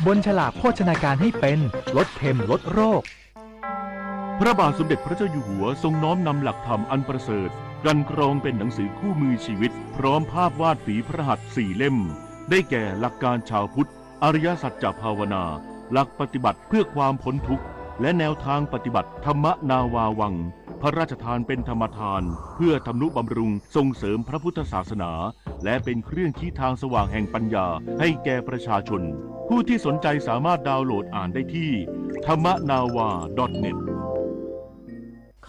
บนฉลากโภชนาการให้เป็นลดเค็มลดโรคพระบาทสมเด็จพระเจ้าอยู่หัวทรงน้อมนำหลักธรรมอันประเสริฐกันกรองเป็นหนังสือคู่มือชีวิตพร้อมภาพวาดฝีพระหัตถ์4 เล่มได้แก่หลักการชาวพุทธอริยสัจจภาวนาหลักปฏิบัติเพื่อความพ้นทุกข์และแนวทางปฏิบัติธรรมนาวาวังพระราชทานเป็นธรรมทานเพื่อทำนุบำรุงส่งเสริมพระพุทธศาสนาและเป็นเครื่องชี้ทางสว่างแห่งปัญญาให้แก่ประชาชนผู้ที่สนใจสามารถดาวน์โหลดอ่านได้ที่ธรรมนาวา .net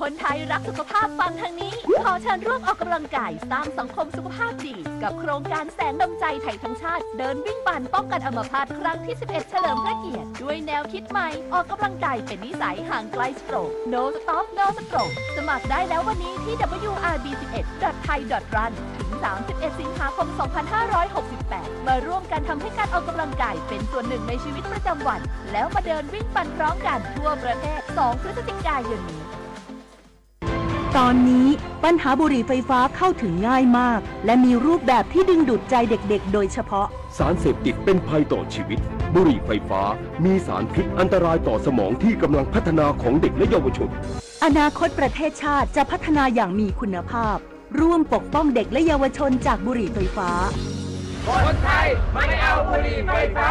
คนไทยรักสุขภาพฟังทางนี้ขอเชิญร่วมออกกำลังกายสร้างสังคมสุขภาพดีกับโครงการแสงดำใจไทยทั้งชาติเดินวิ่งปั่นป้องกันอัมพาตครั้งที่ 11 เฉลิมพระเกียรติด้วยแนวคิดใหม่ออกกำลังกายเป็นนิสัยห่างไกลสโตรก No Stop No Stroke สมัครได้แล้ววันนี้ที่ wrb11.thai.run ถึง 31 สิงหาคม 2568 มาร่วมกันทำให้การออกกำลังกายเป็นส่วนหนึ่งในชีวิตประจำวันแล้วมาเดินวิ่งปั่นพร้อมกันทั่วประเทศ 2 พฤศจิกายนนี้ตอนนี้ปัญหาบุหรี่ไฟฟ้าเข้าถึงง่ายมากและมีรูปแบบที่ดึงดูดใจเด็กๆโดยเฉพาะสารเสพติดเป็นภัยต่อชีวิตบุหรี่ไฟฟ้ามีสารพิษอันตรายต่อสมองที่กำลังพัฒนาของเด็กและเยาวชนอนาคตประเทศชาติจะพัฒนาอย่างมีคุณภาพร่วมปกป้องเด็กและเยาวชนจากบุหรี่ไฟฟ้าคนไทยไม่เอาบุหรี่ไฟฟ้า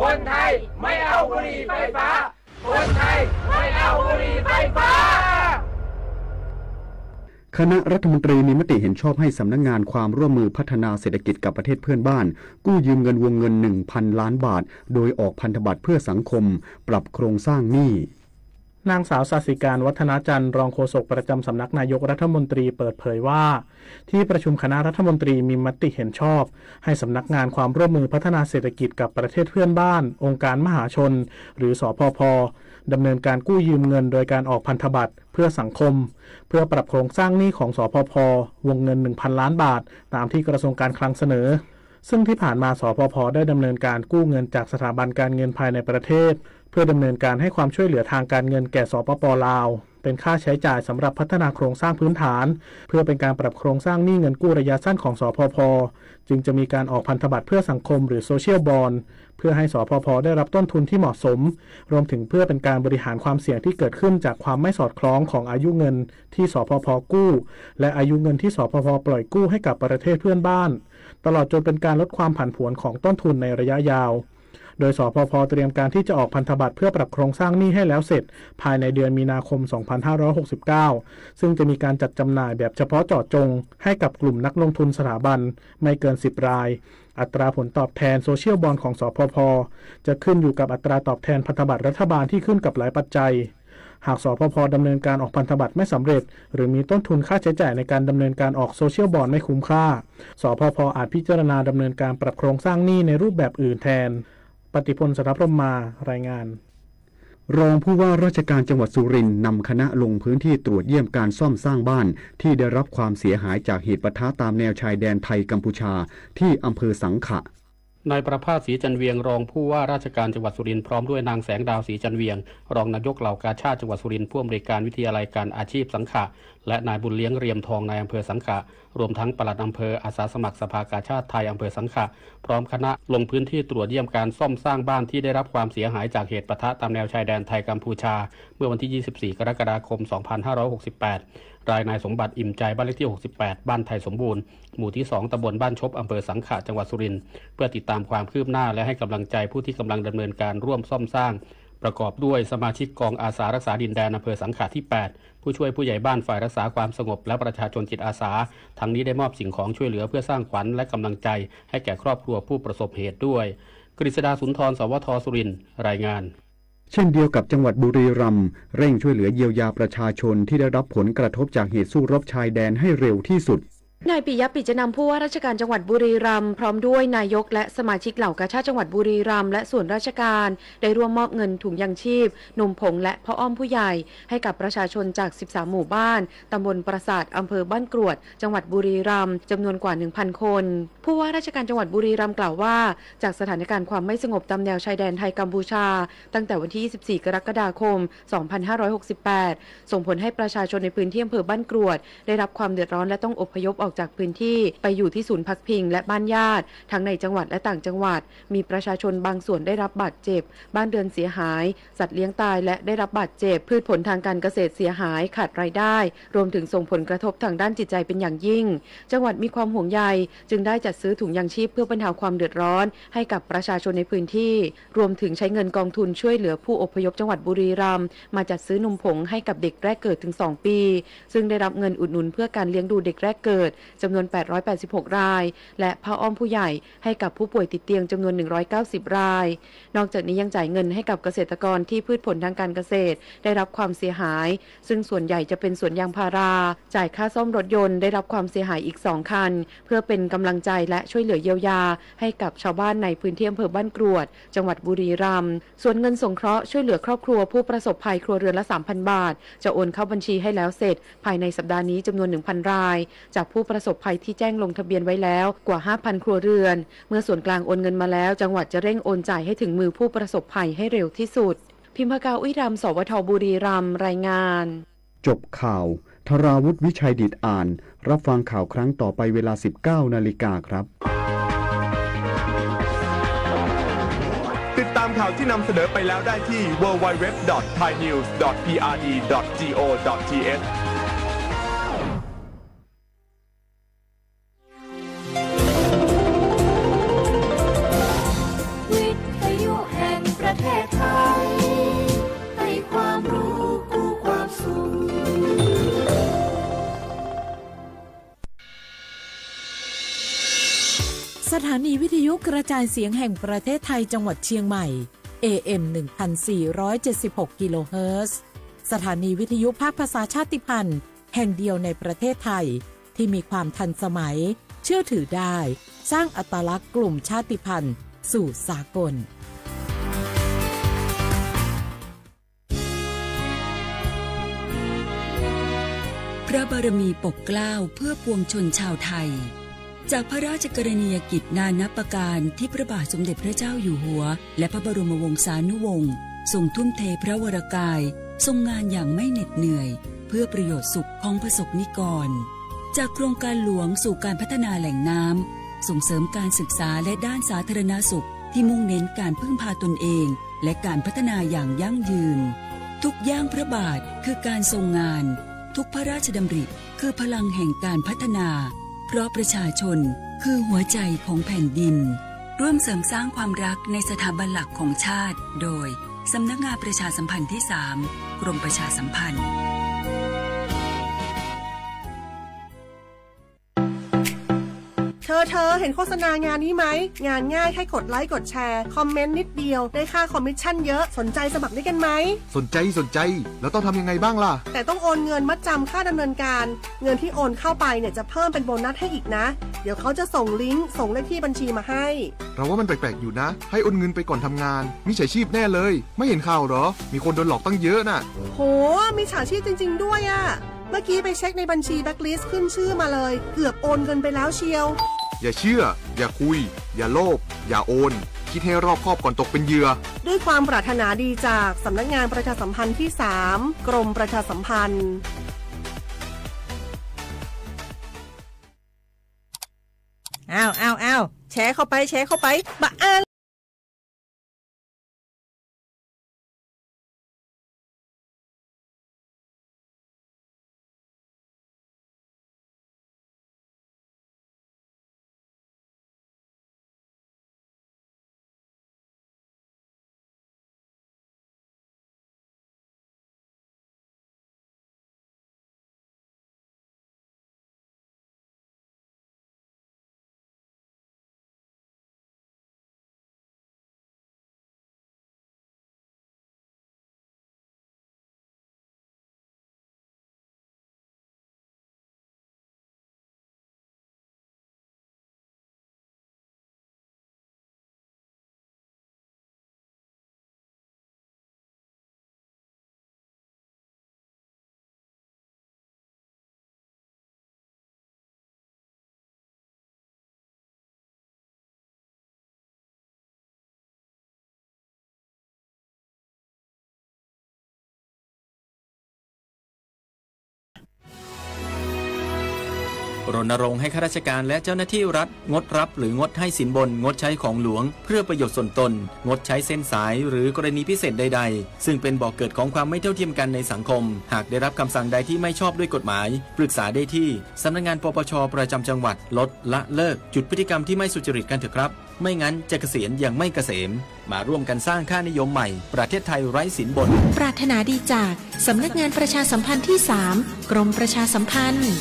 คนไทยไม่เอาบุหรี่ไฟฟ้าคนไทยไม่เอาบุหรี่ไฟฟ้าคณะรัฐมนตรีมีมติเห็นชอบให้สำนักงานความร่วมมือพัฒนาเศรษฐกิจกับประเทศเพื่อนบ้านกู้ยืมเงินวงเงิน 1,000 ล้านบาทโดยออกพันธบัตรเพื่อสังคมปรับโครงสร้างหนี้นางสาวศศิการวัฒนาจันทร์รองโฆษกประจำสำนักนายกรัฐมนตรีเปิดเผยว่าที่ประชุมคณะรัฐมนตรีมีมติเห็นชอบให้สำนักงานความร่วมมือพัฒนาเศรษฐกิจกับประเทศเพื่อนบ้านองค์การมหาชนหรือสพพ.ดำเนินการกู้ยืมเงินโดยการออกพันธบัตรเพื่อสังคมเพื่อปรับโครงสร้างหนี้ของสพพ.วงเงิน 1,000 ล้านบาทตามที่กระทรวงการคลังเสนอซึ่งที่ผ่านมาสพพ.ได้ดำเนินการกู้เงินจากสถาบันการเงินภายในประเทศเพื่อดำเนินการให้ความช่วยเหลือทางการเงินแก่สปป.ลาวเป็นค่าใช้จ่ายสำหรับพัฒนาโครงสร้างพื้นฐานเพื่อเป็นการปรับโครงสร้างหนี้เงินกู้ระยะสั้นของสพพ.จึงจะมีการออกพันธบัตรเพื่อสังคมหรือโซเชียลบอนด์เพื่อให้สพพ.ได้รับต้นทุนที่เหมาะสมรวมถึงเพื่อเป็นการบริหารความเสี่ยงที่เกิดขึ้นจากความไม่สอดคล้องของอายุเงินที่สพพ.กู้และอายุเงินที่สพพ.ปล่อยกู้ให้กับประเทศเพื่อนบ้านตลอดจนเป็นการลดความผันผวนของต้นทุนในระยะยาวโดยสพพ.เตรียมการที่จะออกพันธบัตรเพื่อปรับโครงสร้างหนี้ให้แล้วเสร็จภายในเดือนมีนาคม 2569 ซึ่งจะมีการจัดจำหน่ายแบบเฉพาะเจาะจงให้กับกลุ่มนักลงทุนสถาบันไม่เกิน 10 รายอัตราผลตอบแทนโซเชียลบอนด์ของสพพ.จะขึ้นอยู่กับอัตราตอบแทนพันธบัตรรัฐบาลที่ขึ้นกับหลายปัจจัยหากสพพ.ดำเนินการออกพันธบัตรไม่สำเร็จหรือมีต้นทุนค่าใช้จ่ายในการดำเนินการออกโซเชียลบอนด์ไม่คุ้มค่าสพพ.อาจพิจารณาดำเนินการปรับโครงสร้างหนี้ในรูปแบบอื่นแทนปฏิพล สัทธพรหมมารายงานรองผู้ว่าราชการจังหวัดสุรินทร์นำคณะลงพื้นที่ตรวจเยี่ยมการซ่อมสร้างบ้านที่ได้รับความเสียหายจากเหตุปะทะตามแนวชายแดนไทยกัมพูชาที่อำเภอสังขะนายประภาสศรีจันเวียงรองผู้ว่าราชการจังหวัดสุรินทร์พร้อมด้วยนางแสงดาวศรีจันเวียงรองนายกเหล่ากาชาดจังหวัดสุรินทร์ผู้อำนวยการวิทยาลัยการอาชีพสังขะและนายบุญเลี้ยงเรียมทองนายอำเภอสังขะรวมทั้งปลัดอำเภออาสาสมัครสภากาชาดไทยอำเภอสังขะพร้อมคณะลงพื้นที่ตรวจเยี่ยมการซ่อมสร้างบ้านที่ได้รับความเสียหายจากเหตุปะทะตามแนวชายแดนไทยกัมพูชาเมื่อวันที่ 24 กรกฎาคม 2568 รายนายสมบัติอิ่มใจบ้านเลขที่ 68 บ้านไทยสมบูรณ์หมู่ที่ 2 ตำบลบ้านชบอำเภอสังขะจังหวัดสุรินทร์เพื่อติดตามความคืบหน้าและให้กำลังใจผู้ที่กำลังดำเนินการร่วมซ่อมสร้างประกอบด้วยสมาชิกกองอาสารักษาดินแดนอำเภอสังขะที่ 8 ผู้ช่วยผู้ใหญ่บ้านฝ่ายรักษาความสงบและประชาชนจิตอาสาทั้งนี้ได้มอบสิ่งของช่วยเหลือเพื่อสร้างขวัญและกำลังใจให้แก่ครอบครัวผู้ประสบเหตุด้วยกฤษดาสุนทรสวทสุรินทร์รายงานเช่นเดียวกับจังหวัดบุรีรัมย์เร่งช่วยเหลือเยียวยาประชาชนที่ได้รับผลกระทบจากเหตุสู้รบชายแดนให้เร็วที่สุด นายปิยะปิจนำผู้ว่าราชการจังหวัดบุรีรัมย์พร้อมด้วยนายกและสมาชิกเหล่ากาชาดจังหวัดบุรีรัมย์และส่วนราชการได้ร่วมมอบเงินถุงยังชีพนมผงและพ่ออ้อมผู้ใหญ่ให้กับประชาชนจาก13หมู่บ้านตำบลปราสาทอำเภอบ้านกรวดจังหวัดบุรีรัมย์จำนวนกว่า 1,000 คนผู้ว่าราชการจังหวัดบุรีรัมย์กล่าวว่าจากสถานการณ์ความไม่สงบตามแนวชายแดนไทยกัมพูชาตั้งแต่วันที่24 กรกฎาคม 2568ส่งผลให้ประชาชนในพื้นที่อำเภอบ้านกรวดได้รับความเดือดร้อนและต้องอพยพออก อกจากพื้นที่ไปอยู่ที่ศูนย์พักพิงและบ้านญาติทั้งในจังหวัดและต่างจังหวัดมีประชาชนบางส่วนได้รับบาดเจ็บบ้านเรือนเสียหายสัตว์เลี้ยงตายและได้รับบาดเจ็บพืชผลทางการเกษตรเสียหายขาดรายได้รวมถึงส่งผลกระทบทางด้านจิตใจเป็นอย่างยิ่งจังหวัดมีความห่วงใยจึงได้จัดซื้อถุงยางชีพเพื่อบรรเทาความเดือดร้อนให้กับประชาชนในพื้นที่รวมถึงใช้เงินกองทุนช่วยเหลือผู้อพยพจังหวัดบุรีรัมย์มาจัดซื้อนมผงให้กับเด็กแรกเกิดถึง2ปีซึ่งได้รับเงินอุดหนุนเพื่อการเลี้ยงดูเด็กแรกเกิดจำนวน886รายและผ้าอ้อมผู้ใหญ่ให้กับผู้ป่วยติดเตียงจำนวน190รายนอกจากนี้ยังจ่ายเงินให้กับเกษตรกรที่พืชผลทางการเกษตรได้รับความเสียหายซึ่งส่วนใหญ่จะเป็นสวนยางพาราจ่ายค่าซ่อมรถยนต์ได้รับความเสียหายอีก2คันเพื่อเป็นกำลังใจและช่วยเหลือเยียวยาให้กับชาวบ้านในพื้นที่อำเภอบ้านกรวดจังหวัดบุรีรัมย์ส่วนเงินสงเคราะห์ช่วยเหลือครอบครัวผู้ประสบภัยครัวเรือนละ 3,000 บาทจะโอนเข้าบัญชีให้แล้วเสร็จภายในสัปดาห์นี้จำนวน 1,000 รายจากผู้ประสบภัยที่แจ้งลงทะเบียนไว้แล้วกว่า 5,000 ครัวเรือนเมื่อส่วนกลางโอนเงินมาแล้วจังหวัดจะเร่งโอนจ่ายให้ถึงมือผู้ประสบภัยให้เร็วที่สุดพิมพากา อุยรำ สวท บุรีรัมย์รายงานจบข่าวธราวุฒิ วิชัยดิษฐ์อ่านรับฟังข่าวครั้งต่อไปเวลา 19 นาฬิกาครับติดตามข่าวที่นำเสนอไปแล้วได้ที่ www.thainews.prd.go.thวิทยุแห่งประเทศไทยให้ความรู้กู้ความสุขสถานีวิทยุกระจายเสียงแห่งประเทศไทยจังหวัดเชียงใหม่ AM 1476 กิโลเฮิรตซ์สถานีวิทยุภาคภาษาชาติพันธุ์แห่งเดียวในประเทศไทยที่มีความทันสมัยเชื่อถือได้สร้างอัตลักษณ์กลุ่มชาติพันธุ์สู่สากลพระบารมีปกเกล้าเพื่อปวงชนชาวไทยจากพระราชกรณียกิจนานับประการที่พระบาทสมเด็จพระเจ้าอยู่หัวและพระบรมวงศานุวงศ์ทรงทุ่มเทพระวรกายทรงงานอย่างไม่เหน็ดเหนื่อยเพื่อประโยชน์สุขของประสบนิกรจากโครงการหลวงสู่การพัฒนาแหล่งน้ำส่งเสริมการศึกษาและด้านสาธารณสุขที่มุ่งเน้นการพึ่งพาตนเองและการพัฒนาอย่างยั่งยืนทุกย่างพระบาทคือการทรงงานทุกพระราชดำริคือพลังแห่งการพัฒนาเพราะประชาชนคือหัวใจของแผ่นดินร่วมเสริมสร้างความรักในสถาบันหลักของชาติโดยสำนักงานประชาสัมพันธ์ที่ 3 กรมประชาสัมพันธ์เธอเห็นโฆษณางานนี้ไหมงานง่ายแค่กดไลค์กดแชร์คอมเมนต์นิดเดียวได้ค่าคอมมิชชั่นเยอะสนใจสมัครด้วยกันไหมสนใจแล้วต้องทำยังไงบ้างล่ะแต่ต้องโอนเงินมัดจำค่าดำเนินการเงินที่โอนเข้าไปเนี่ยจะเพิ่มเป็นโบนัสให้อีกนะเดี๋ยวเขาจะส่งลิงก์ส่งเลขที่บัญชีมาให้เราว่ามันแปลกๆอยู่นะให้โอนเงินไปก่อนทำงานมิจฉาชีพแน่เลยไม่เห็นข่าวหรอมีคนโดนหลอกตั้งเยอะน่ะโหมิจฉาชีพจริงๆด้วยอะเมื่อกี้ไปเช็คในบัญชีแบ็คลิสต์ขึ้นชื่อมาเลยเกือบโอนเงินไปแล้วเชียวอย่าเชื่ออย่าคุยอย่าโลภอย่าโอนคิดให้รอบคอบก่อนตกเป็นเหยื่อด้วยความปรารถนาดีจากสำนักงานประชาสัมพันธ์ที่ 3 กรมประชาสัมพันธ์อ้าวแชร์เข้าไปบ้า รณรงค์ให้ข้าราชการและเจ้าหน้าที่รัฐงดรับหรืองดให้สินบนงดใช้ของหลวงเพื่อประโยชน์ส่วนตนงดใช้เส้นสายหรือกรณีพิเศษใดๆซึ่งเป็นบ่อกเกิดของความไม่เท่าเทียมกันในสังคมหากได้รับคำสั่งใดที่ไม่ชอบด้วยกฎหมายปรึกษาได้ที่สำนักงานปปช.ประจำจังหวัดลดละเลิกจุดพฤติกรรมที่ไม่สุจริตกันเถอะครับไม่งั้นจะเกษียณอย่างไม่เกษมมาร่วมกันสร้างค่านิยมใหม่ประเทศไทยไร้สินบนปรารถนาดีจากสำนักงานประชาสัมพันธ์ที่ 3 กรมประชาสัมพันธ์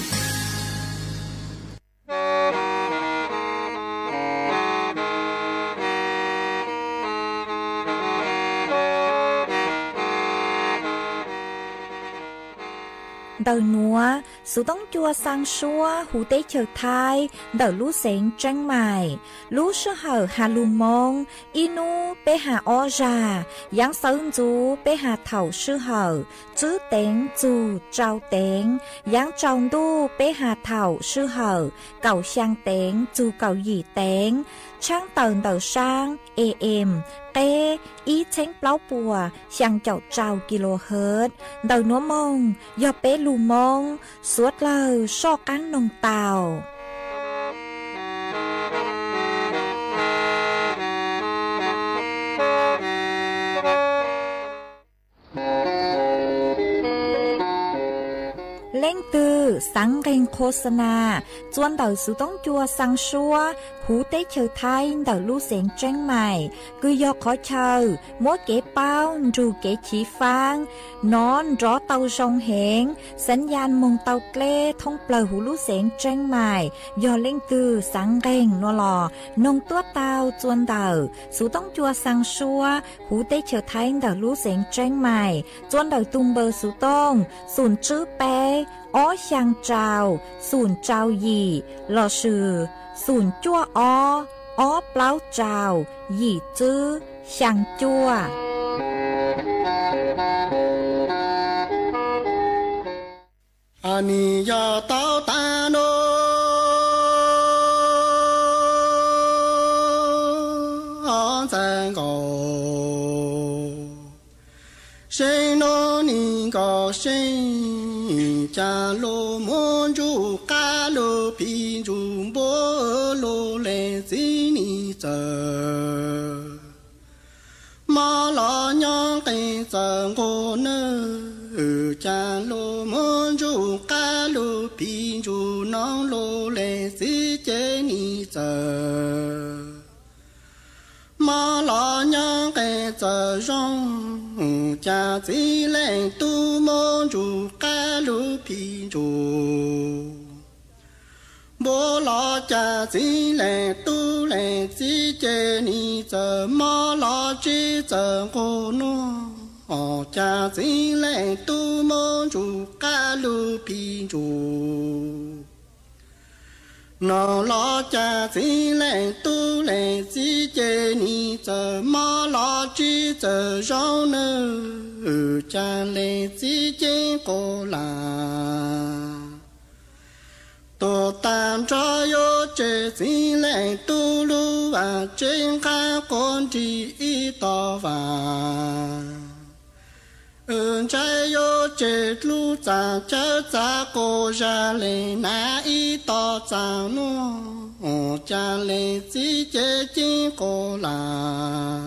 Đầu núa, sự tống chua sang xua, hủ tế chờ thai, đầu lũ xén trăng mài, lũ sư hở hà lù mông, inu bê hà o ra, giáng sơn chú bê hà thảo sư hở, chứ tén chú trao tén, giáng tròng đu bê hà thảo sư hở, cầu sang tén chú cầu dì tén, trang tờn đầu sang, AM, tê, ý chánh pláu bùa, sang chậu trao kHz, đầu núa mông, do bê lù mông, suốt lời so cán nông tàu. Lên từ sáng kênh khô sana, chuan đầu sự tống chua sang xua, hú tế chờ thay đầu lưu xén tranh mày, cứ do khó chờ, mỗi kế bao, dù kế chỉ phang, nón rõ tàu sông hẹn, sẵn gian mông tàu kê, thông bờ hú lưu xén tranh mày, do lên từ sáng kênh nó lò, nông tuốt tàu chuan đầu, sự tống chua sang xua, hú tế chờ thay đầu lưu xén tranh mày, chuan đầu tung bờ sự tông, sùn chữ bé, ó sang trào, sùn trào gì, lò sử, sùn chua ó pláu trào, gì chứ, sang chua. Ani ya tao ta no, on sang go, say no ni go say. Cha lô môn chú ca lô pi chú bố lô lê dĩ ni giờ mà lo nhong cây giờ ngô nơ cha lô môn chú ca lô pi chú nong lô lê dĩ chế ni giờ mà lo nhong cây giờ rong cha dĩ lê tu môn chú ca lô pi chú bố lo cha dĩ lê tu lê dĩ chế ni giờ mà lo chi giờ ngô nô cha dĩ lê tu môn chú ca lô pi chú nó lo cha dĩ lê tu lê dĩ chế ni giờ mà lo chi giờ rong nơ cha lê dĩ chế cô là tổ tam cho yo chế dĩ lê tu lu và trên khá con chỉ ý tỏ và trái yo chế lu cha chớ cha cô ra lê na ý tỏ cha nô cha lê dĩ chế chính cô là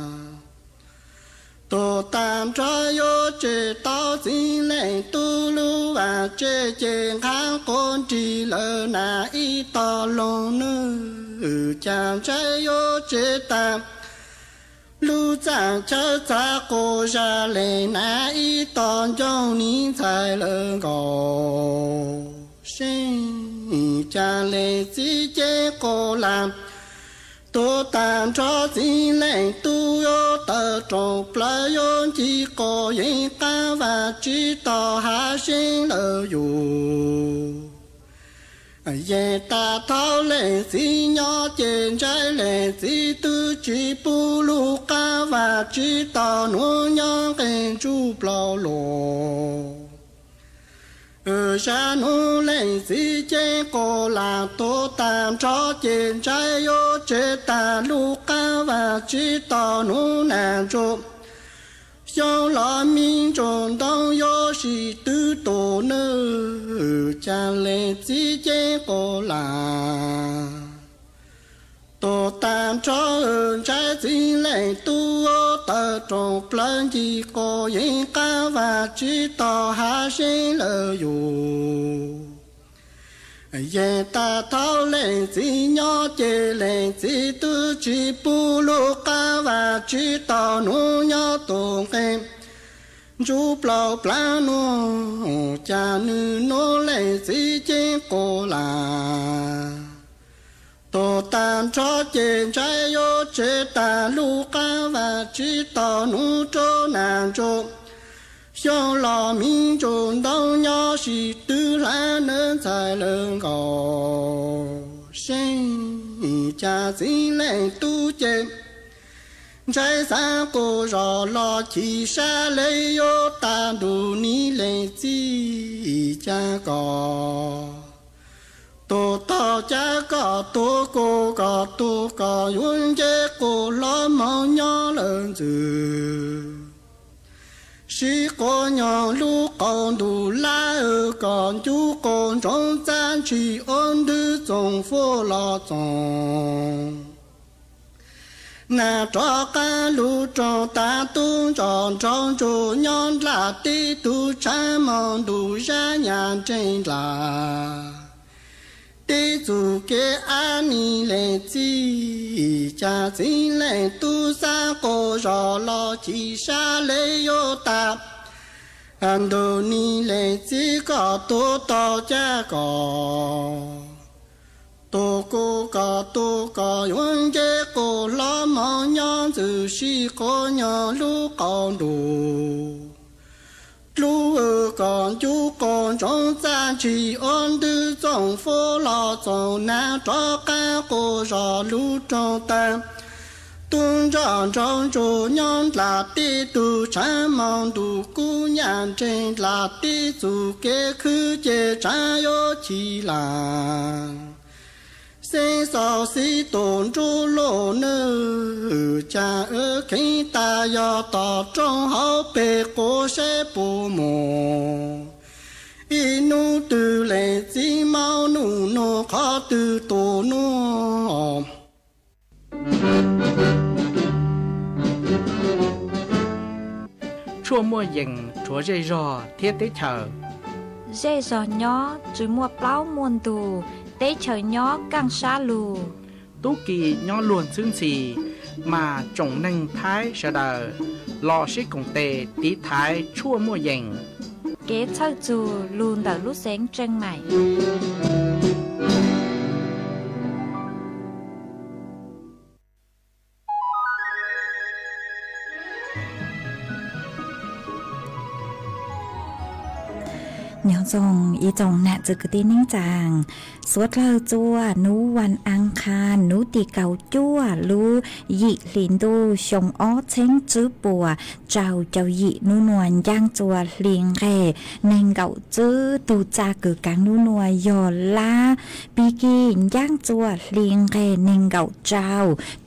tổ tam cho yo chế tao dĩ lê tu lu và chế chế kháng con chỉ lỡ na ý tỏ lô nơ cha trái yo chế tam lu cha chớ cha cô ra lê na ý tỏ trong ní thái lỡ gò sinh cha lê dĩ chế cô làm tổ tam cho dĩ lê tu yo tờ trộn plá yo chỉ có yên ca và chỉ tỏ hạ sinh lỡ dù ye ta thao lê dĩ nhỏ trên trái lê dĩ tư chỉ bù lù ca và chỉ tỏ nuôi nhỏ kênh chú plá lô ra nu lê dĩ chế cô là tổ tam cho trên trái yo chế ta lu ca và chỉ tỏ nu nàng trộm 向老民众当要是都多呢，将来之间过来。多当着在进来多的中不一个人干完知道还是了哟。也大头来子鸟的来子都只不路干完知道农鸟东根。猪不老不诺，家女诺来子间过来。多当着见在有只大路干完知道农州南州，向老民众当要是都来能才能高，谁家进来都见，在三个绕老七山来有大路你来自家高。多到家个多个多个，用这个老毛娘人子，是个娘路高路来个，就个中站去安的中佛老中，那着干路中大东中中中娘拉的都山忙都山娘真拉。地主给安尼来自家进来都三个绕老七山来有大，安多你来自个多到家个，多个用这个老毛娘子是个娘路高路。路儿讲就讲中山去安的中佛老中南找干个绕路中单，东张张着娘拉的都山忙都姑娘真拉的就给去接站要起来。三少西东住路呢，家儿看大要到正好被过山不摸，一路都来自毛路路靠都多路。chua mua dừng chúa dây rò thiết tế chờ dây rò nhỏ chỉ mua plau muôn tù tế chờ nhỏ càng xa lù tú kỳ nhỏ luôn xương xì mà trồng nâng thái sợ đờ lò xí cùng tề tí thái chua mua dừng kế thơ dù luôn đỡ lúc sáng chân mày nhỏ dòng ý dòng nạ dự cứ tin nính chàng suốt lơ chua núวันอังคารnúตีเก่าจั่วลูยิลินดูชงอ้อเช้งจื้อปัวเจ้ายินูนวลย่างจัวเลียงแก่เน่งเก่าจื้อตูจากึกังนูนวลยอลาปีกีย่างจัวเลียงแก่เน่งเก่าเจ้า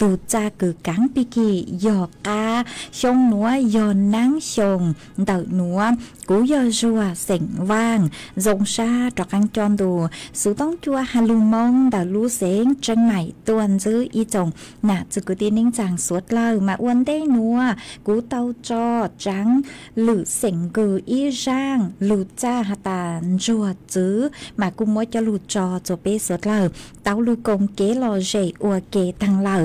ตูจากึกังปีกียอกาชงนัวยอนนั่งชงเต่านัวกูยอจัวเส็งว่างดงชาตอกกังจอนดูสูต้องจัวฮาลูมองดาลูเสียงจังใหม่ตวนซื้ออีจงน่ะจึกตีนิ่งจางสวดเล่ามาอ้วนได้นัวกูเตาจอจังหรือเสียงกืออีร่างหลุดจ้าฮาตานจัวจื้อมากูมัวจะหลุดจอจบเปสวดเล่าเตาลูกงเกลอเจอัวเกทังเล่า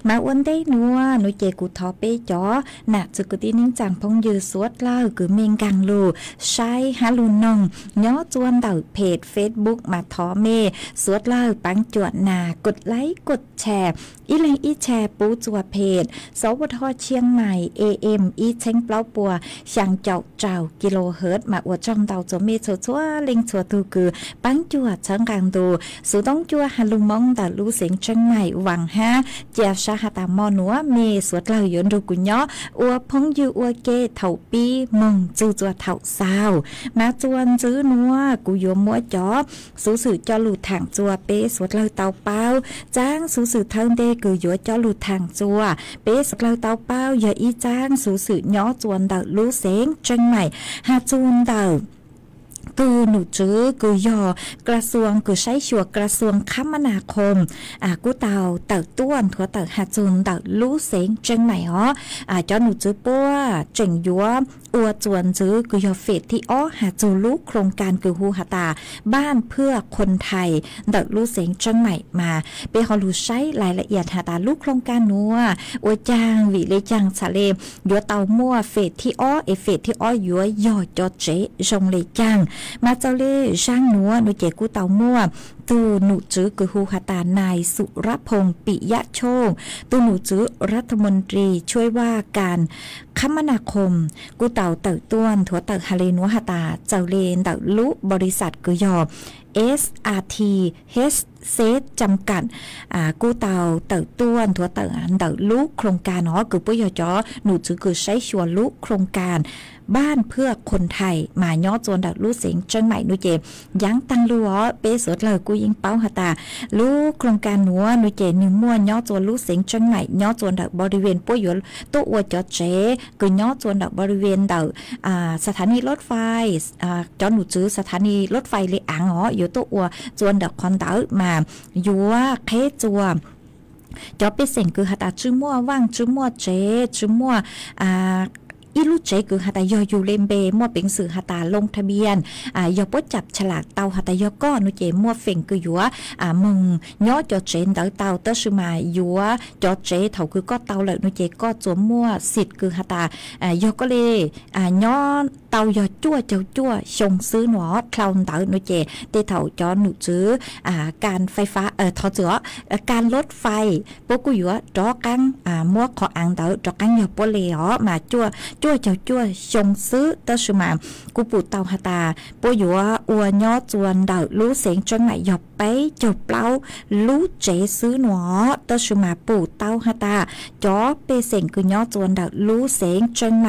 มาอ้วนได้นัวหนูเจกูทอเปจอน่ะจึกตีนิ่งจางพงยือสวดเล่ากือเมงกังลูใช้ฮาลูนงย้อจวนเต่าเพจเฟซบุ๊กมาทอเมสวดเล่าปังจวดนากดไลค์กดแชร์อีไลอีแชร์ปูจัวเพจสวทเชียงใหม่ AM อีเช้งเปล่าปัวช่างเจ้ากิโลเฮิรตมาอวดจ้องเต่าจัวเมชัวชัวเล็งชัวตูคือปังจวดเชิงกลางดูสูต้องจัวฮัลลุมองแต่รู้เสียงเชียงใหม่หวังฮะเจียชาฮาตามอนัวเมสวดเล่าย้อนดูกุญย้ออัวพงยูอัวเกเถาปีมงจูจัวเถาซาวมาจวนจื ซื้อนัวกูโยมัวจ๋อสูสื่อจอหลุดทางจัวเป๊สวดเลยเตาเป้าจ้างสูสื่อเทิงเดกูโยจอหลุดทางจัวเป๊สวดเลยเตาเป้าอย่าอีจ้างสูสื่อย่อจวนเดารู้เสียงจังใหม่หาจูนเดากูหนูจื้อกูยอกระทรวงกูใช้ชัวกระทรวงคมนาคมกูเต่าต้วนถั่วเต่าหาจูนเต่ารู้เสียงจังใหม่อ๋อจอหนูจื้อปัวเจ๋งยัวอัวจวนจื้อกูยอเฟดที่อ้อหาจูรู้โครงการกูฮูหาตาบ้านเพื่อคนไทยเต่ารู้เสียงจังใหม่มาไปขอรู้ใช้รายละเอียดหาตาลูกโครงการนัวอัวจางวิเลจังสาเลยัวเต่ามั่วเฟดที่อ้อเฟดที่อ้อยัวยอจอเจ๊จงเลยจังมาเจ้าเล่ช่างนัวหนูเจกูเต่ามั่วตูหนูจื้อคือฮูหาตานายสุรพงศ์ปิยะโชคตูหนูจื้อรัฐมนตรีช่วยว่าการคมนาคมกูเต่าต้วนถั่วเต่าฮาเลนัวหาตาเจ้าเลนเต่าลุบริษัทกุยอSRT H เซตจำกัดกูเต่าต้วนถั่วเต่าลุโครงการเนาะคือปุ้ยจอหนูจื้อคือใช้ชัวลุโครงการบ้านเพื่อคนไทยมาย่อจวนดักลู่เสียงจังใหม่นุเจยังตังลัวเปสดเลยกูยิงเป้าหาตาลู่โครงการนัวนุเจนิวม่วนย่อจวนลู่เสียงจังใหม่ย่อจวนดักบริเวณปุ้ยตัวอวดจอเจคือย่อจวนดักบริเวณดักสถานีรถไฟจอหนูจื้อสถานีรถไฟเลยอ่างอ๋ออยู่ตัวอวดจวนดักคอนเตอร์มาอยู่ว่าเคจัวจอเป็นเสียงคือหาตาจื้อมั่วว่างจื้อมั่วเจจื้อมั่วอีลูเจคือหัตยอยูเลมเบมั่วเป็นสื่อหัตาลงทะเบียนยอปจับฉลากเตาหัตยอก็นุเจมั่วเฟ่งคือยัวมึงย่อจอเจนเตาเตอชื่อมายัวจอเจเถาคือก็เตาเลยนุเจก็จวมมั่วสิทธิ์คือหัตายอก็เลยย่อเตายอจั่วเจ้าจั่วชงซื้อหนอคลาวเตานุเจเตเถาจอหนูซื้อการไฟฟ้าทอเจือการรถไฟพวกกูยัวจอกังมั่วขออ่างเตาจอกังยอปเลอ๋อมาจั่วเจ้าจั่วชงซื้อเตอชื่อมากูปูเตาหาตาปัวยัวอัวย่อจวนเดารู้เสียงจังไหนหยอบไปจบเปล่ารู้เจซื้อหนอเตอชื่อมาปูเตาหาตาจอเปเสียงคือย่อจวนเดารู้เสียงจังไหน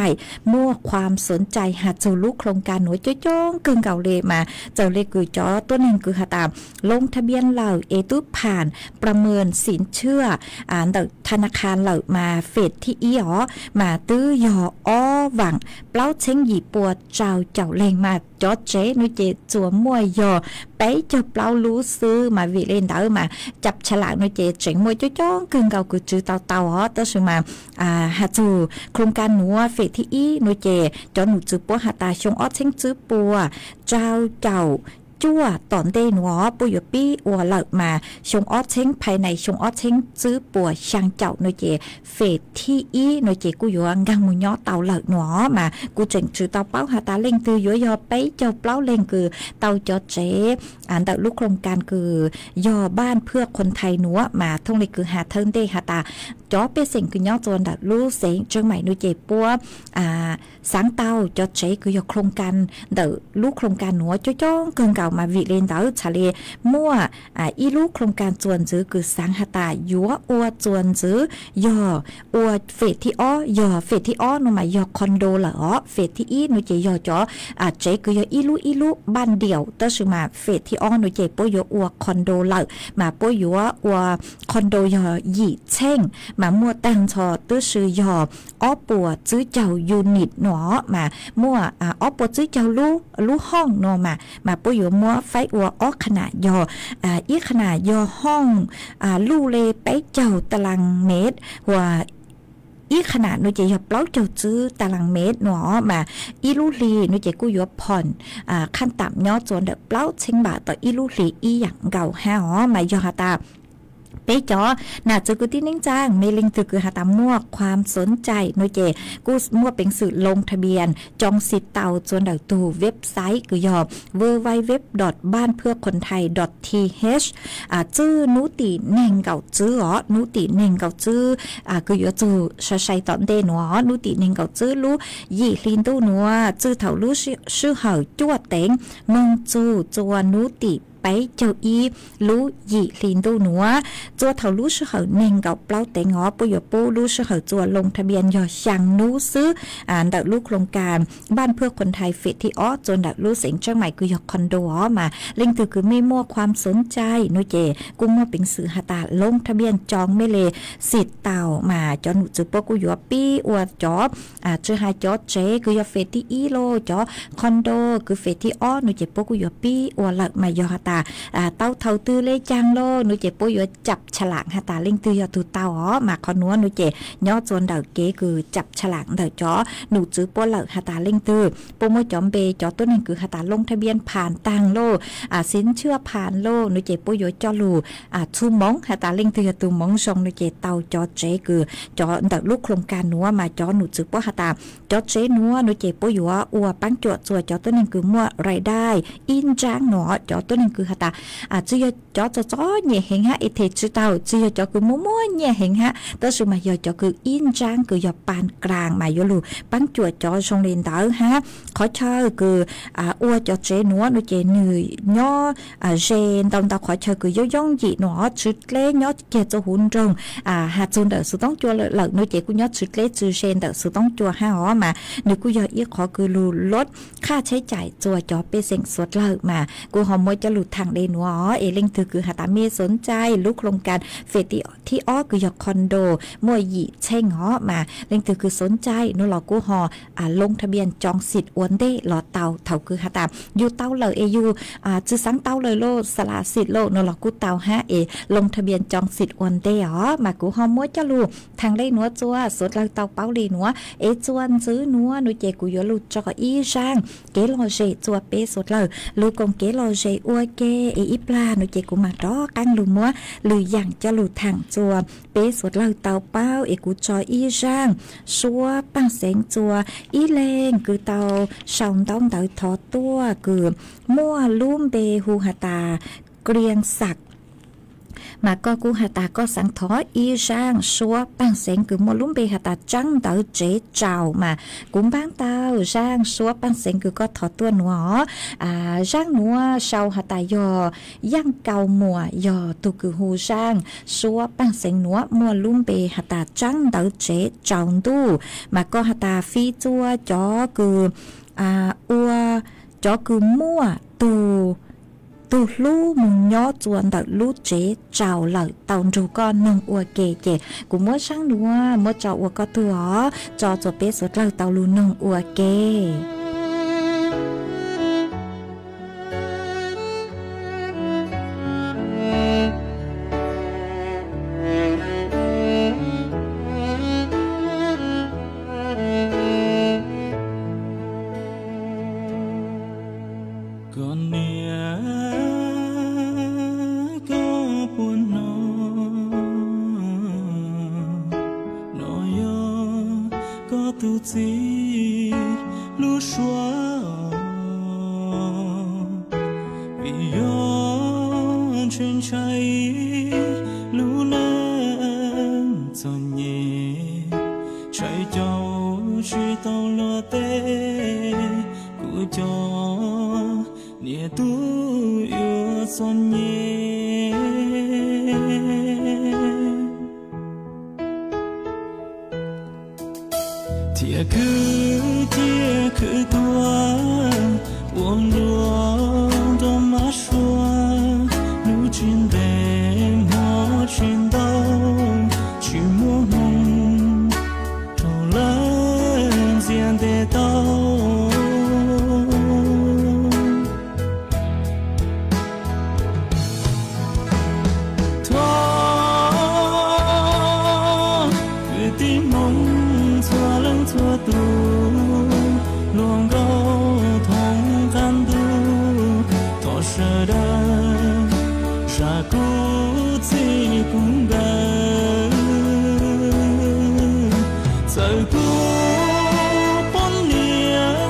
มั่วความสนใจหาจูรู้โครงการหน่วยจ้องกึ่งเก่าเลยมาเจ้าเลคือจอตัวหนึ่งคือหาตาลงทะเบียนเหล่าตุผ่านประเมินสินเชื่อเดาธนาคารเหล่ามาเฟดที่อีอ๋อมาตื้อยออ้อหวังเปล่าเช้งหยีปัวเจ้าแรงมาจอเจนุเจจัวมั่วยอไปเจ้าเปล่ารู้ซื้อมาวิเลนเดอมาจับฉลากนุเจเจ๋งมวยจ้องกึ่งเก่าคือจื้อเตาอ๋อตัวชื่อมาหาจูโครงการหนูเฟดที่อีนุเจจอหนูจื้อปัวหาตาชงอ้อเช้งจื้อปัวเจ้าจั่วตอนเดนวอปุยปี้อัวเหลิกมาชงออดเช้งภายในชงออดเช้งซื้อปัวช่างเจ้าหน่วยเจเฟดที่อีหน่วยเจกูอยู่งังมุย่อเตาเหลิกหนอมากูเจ๋งจื้อเตาเป้าหาตาเล่งตือยอไปเจ้าเป้าเล่งคือเตาจอเจเตาลูกโครงการคือยอบ้านเพื่อคนไทยหนัวมาท่องเลยคือหาเทิงเดหาตาจอเป็นสิ่งคือย่อจวนดัดรู้เสียงจังใหม่หน่วยเจปัวsáng tàu cho chế cứ doโครงการเดลูกโครงการหนัวจ้องเกินเก่ามาวิเลนเดอชาเลมั่วอีลูกโครงการจวนจื้อคือสังหตายัวอัวจวนจื้อยออัวเฟดที่อ้อยอเฟดที่อ้อนูมายอคอนโดเหรอเฟดที่อีนูเจยอจอเจคือยออีลูบ้านเดี่ยวเตอชื่อมาเฟดที่อ้อนูเจปอยอัวคอนโดเหรอมาปอยอัวคอนโดยอหยี่เช่งมามั่วตังชอเตอชื่อยออ้อปัวจื้อเจ้ายูนิตหนอมามั่วอ้อปัวจื้อเจ้าลูห้องโนมาปอยมั่วไฟอัวอ้อขนาดยออีขนาดยอห้องลูเลไปเจ้าตารางเมตรว่าอีขนาดนุเจยบเปล่าเจ้าจื้อตารางเมตรหนอมาอีลูลีนุเจกูยบผ่อนขั้นต่ำย่อจวนเดเปล่าเชิงบาต่ออีลูลีอีอย่างเก่าหอมายอฮาตาเป๊ะจ๋อน่าจะกูที่นิ่งจ้างเมลิงตือคือหาตามมั่วความสนใจนุเจกูมั่วเป็นสื่อลงทะเบียนจองสิทธิ์เตาจวนเดาตูเว็บไซต์คือยอ www.banpheukonthai.th จื้อนุติเน่งเก่าจื้อนุติเน่งเก่าจื้อคือยอจูใช้ตอนเดนหนอนุติเน่งเก่าจื้อรู้ยี่ลินตู้หนัวจื้อเถารู้ชื่อเห่าจั่วเต็งมึงจูจวนนุติ ไปเจ้าอีรู้หยีลินดูหนัวจัวเท่ารู้ชื่อเหอเน่งกับเปล่าแต่งอปุยปูรู้ชื่อเหอจัวลงทะเบียนยอช่างนู้ซื้อดักลูกโครงการบ้านเพื่อคนไทยเฟสที่จนดักลูกเสียงเชียงใหม่คือยอคอนโดมาเล่งคือไม่มั่วความสนใจนุเจกูมั่วเป็นสื่อหาตาลงทะเบียนจองไม่เลสิทธิ์เต่ามาจอหนุจุปกูยัวปี้อวดจอบชื่อหาจอเจคือยอเฟสที่อีโลจอคอนโดคือเฟสที่นุเจปกูยัวปี้อวดหลักมายอหาตาเต้าเท่าตื้อเลจังโลนุเจปยัวจับฉลากหาตาเล่งตื้อยอตูเต้ามาคอนนัวนุเจย่อจนดักเก๋คือจับฉลากเดจอหนูจื้อปวดหลักหาตาเล่งตื้อโปมจอมเบจอตัวนึงคือหาตาลงทะเบียนผ่านตังโลสินเชื่อผ่านโลนุเจปุยจอลูทูมงหาตาเล่งตื้อตูมงชงนุเจเต้าจอเจคือจอดักลูกโครงการนัวมาจอหนูจื้อปหาตาจอเจนัวนุเจปุยอัวปังจวดจอตัวนึงคือมั่วรายได้อินจางหนอจอตัวนึงคือหาตาจื้อจอเนี่ยเห็นฮะเอเทจื้อเต้าจื้อจอคือมั่วเนี่ยเห็นฮะตัวสุมายจอคืออินจางคือยอปานกลางมายลูปังจวดจอชงเรียนเต้าฮะขอเชิญคืออัวจอเจนัวนุเจหนื่อยย่อเจนตอนตาขอเชิญคือย่องจีหนอชุดเล่ย่อเกจหุ่นรงหาจุนเดอสุต้องจัวเหล่านุเจกูย่อชุดเล่จือเชนเดอสุต้องจัวห้าอ๋อมานึกกูย่ออีขอคือรูลดค่าใช้จ่ายจัวจอเปเซ็งสดเลิกมากูหอมมวยจะหลุดทางเดนัวเอเล่งถือคือหาตาเมสนใจลูกโครงการเฟติที่คือยอคอนโดมวยหยีเช่งอ๋อมาเล่งถือคือสนใจนู่นหลอกกูหอลงทะเบียนจองสิทธิ์อวนเด้หลอเตาเท่าคือหาตาอยู่เต้าเลยเอยูจื้อสังเต้าเลยโลสละสิทธิ์โลนหลอกกูเต้าฮะเอลงทะเบียนจองสิทธิ์อวนเด้อ๋อมากูหอมมวยจะลูทางเล่นัวจัวสดเราเต้าเป้าลีนัวเอจวนซื้อนัวนุเจกูยอลูจออีช่างเกลอเจจัวเปสดเลยลูกงเกลอเจอวยเกอีปลานุเจกูมาดอกังลูมัวหรืออย่างจะลูทางจัวเปสดเราเต้าเป้าเอกูจออีช่างชัวปังเสงจัวอีเลงคือเต้าชาวต้องเต้าทอตัวคือมั่วลุ่มเบหูหาตาเกรียงศักมาก็กูหาตาก็สังทออีช่างชัวปังเสงคือมัวลุ่มเบหาตาจังเต้าเจ๊เจ้ามากุ้มบ้างเต้าช่างชัวปังเสงคือก็ถอดตัวหนัวช่างหนัวชาวหาตายอย่างเกาหมัวยอตุคือหูช่างชัวปังเสงหนัวมัวลุ่มเบหาตาจังเต้าเจ๊เจ้าดูมาก็หาตาฟีจัวจอคืออัวจอคือมั่วตูลู่มุงย่อจวนดักลู่เจ๊เจ้าเหล่าเต่าจูก็นงอัวเกเจกูมั่วช่างนัวมั่วจออัวก็ตัวจอจบเปสดเหล่าเต่าลู่นงอัวเก在古本年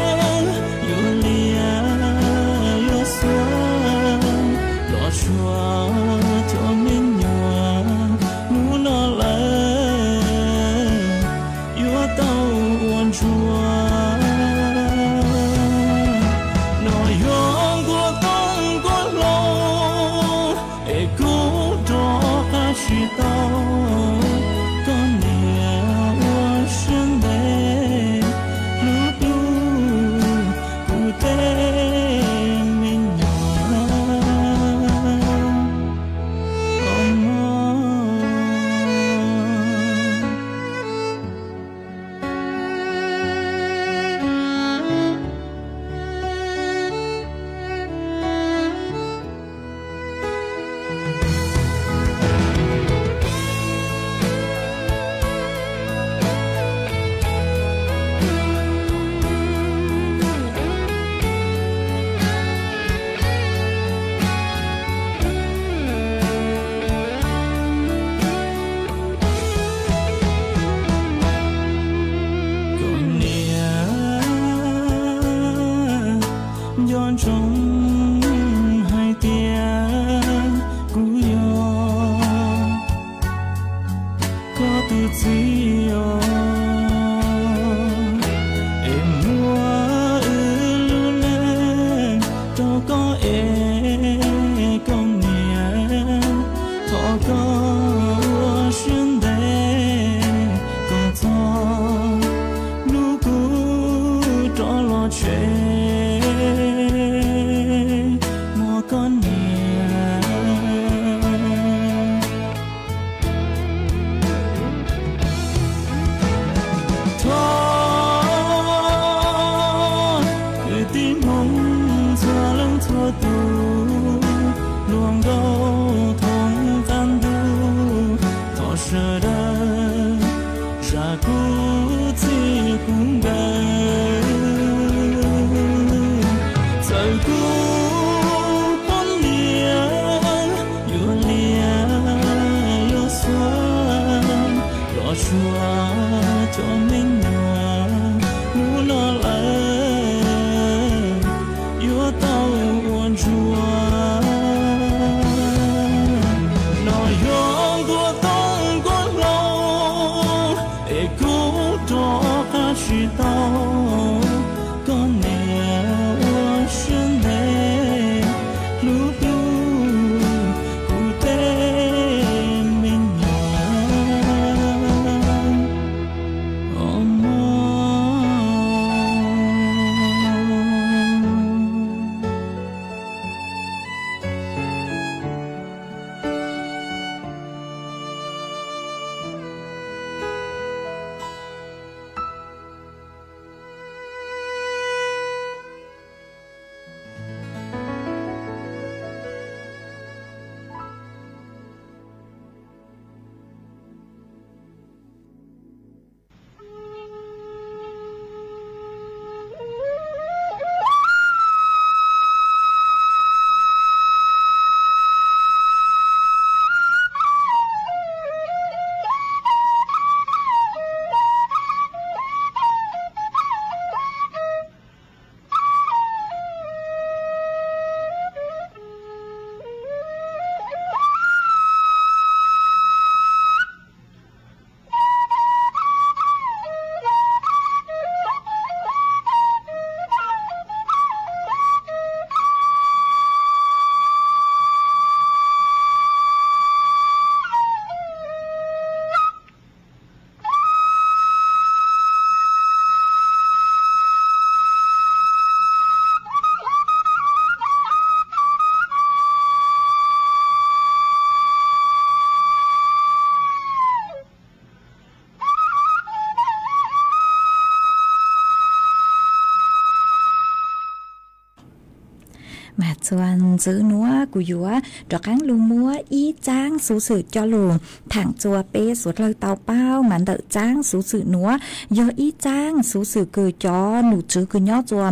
mà chuan giữ núa của dúa cho cán lu múa ý trang số sự cho lùm thẳng chùa bê suốt lời tàu bao mà đợi trang số sự núa do ý trang số sự cười cho nụ chữ cười nhỏ chùa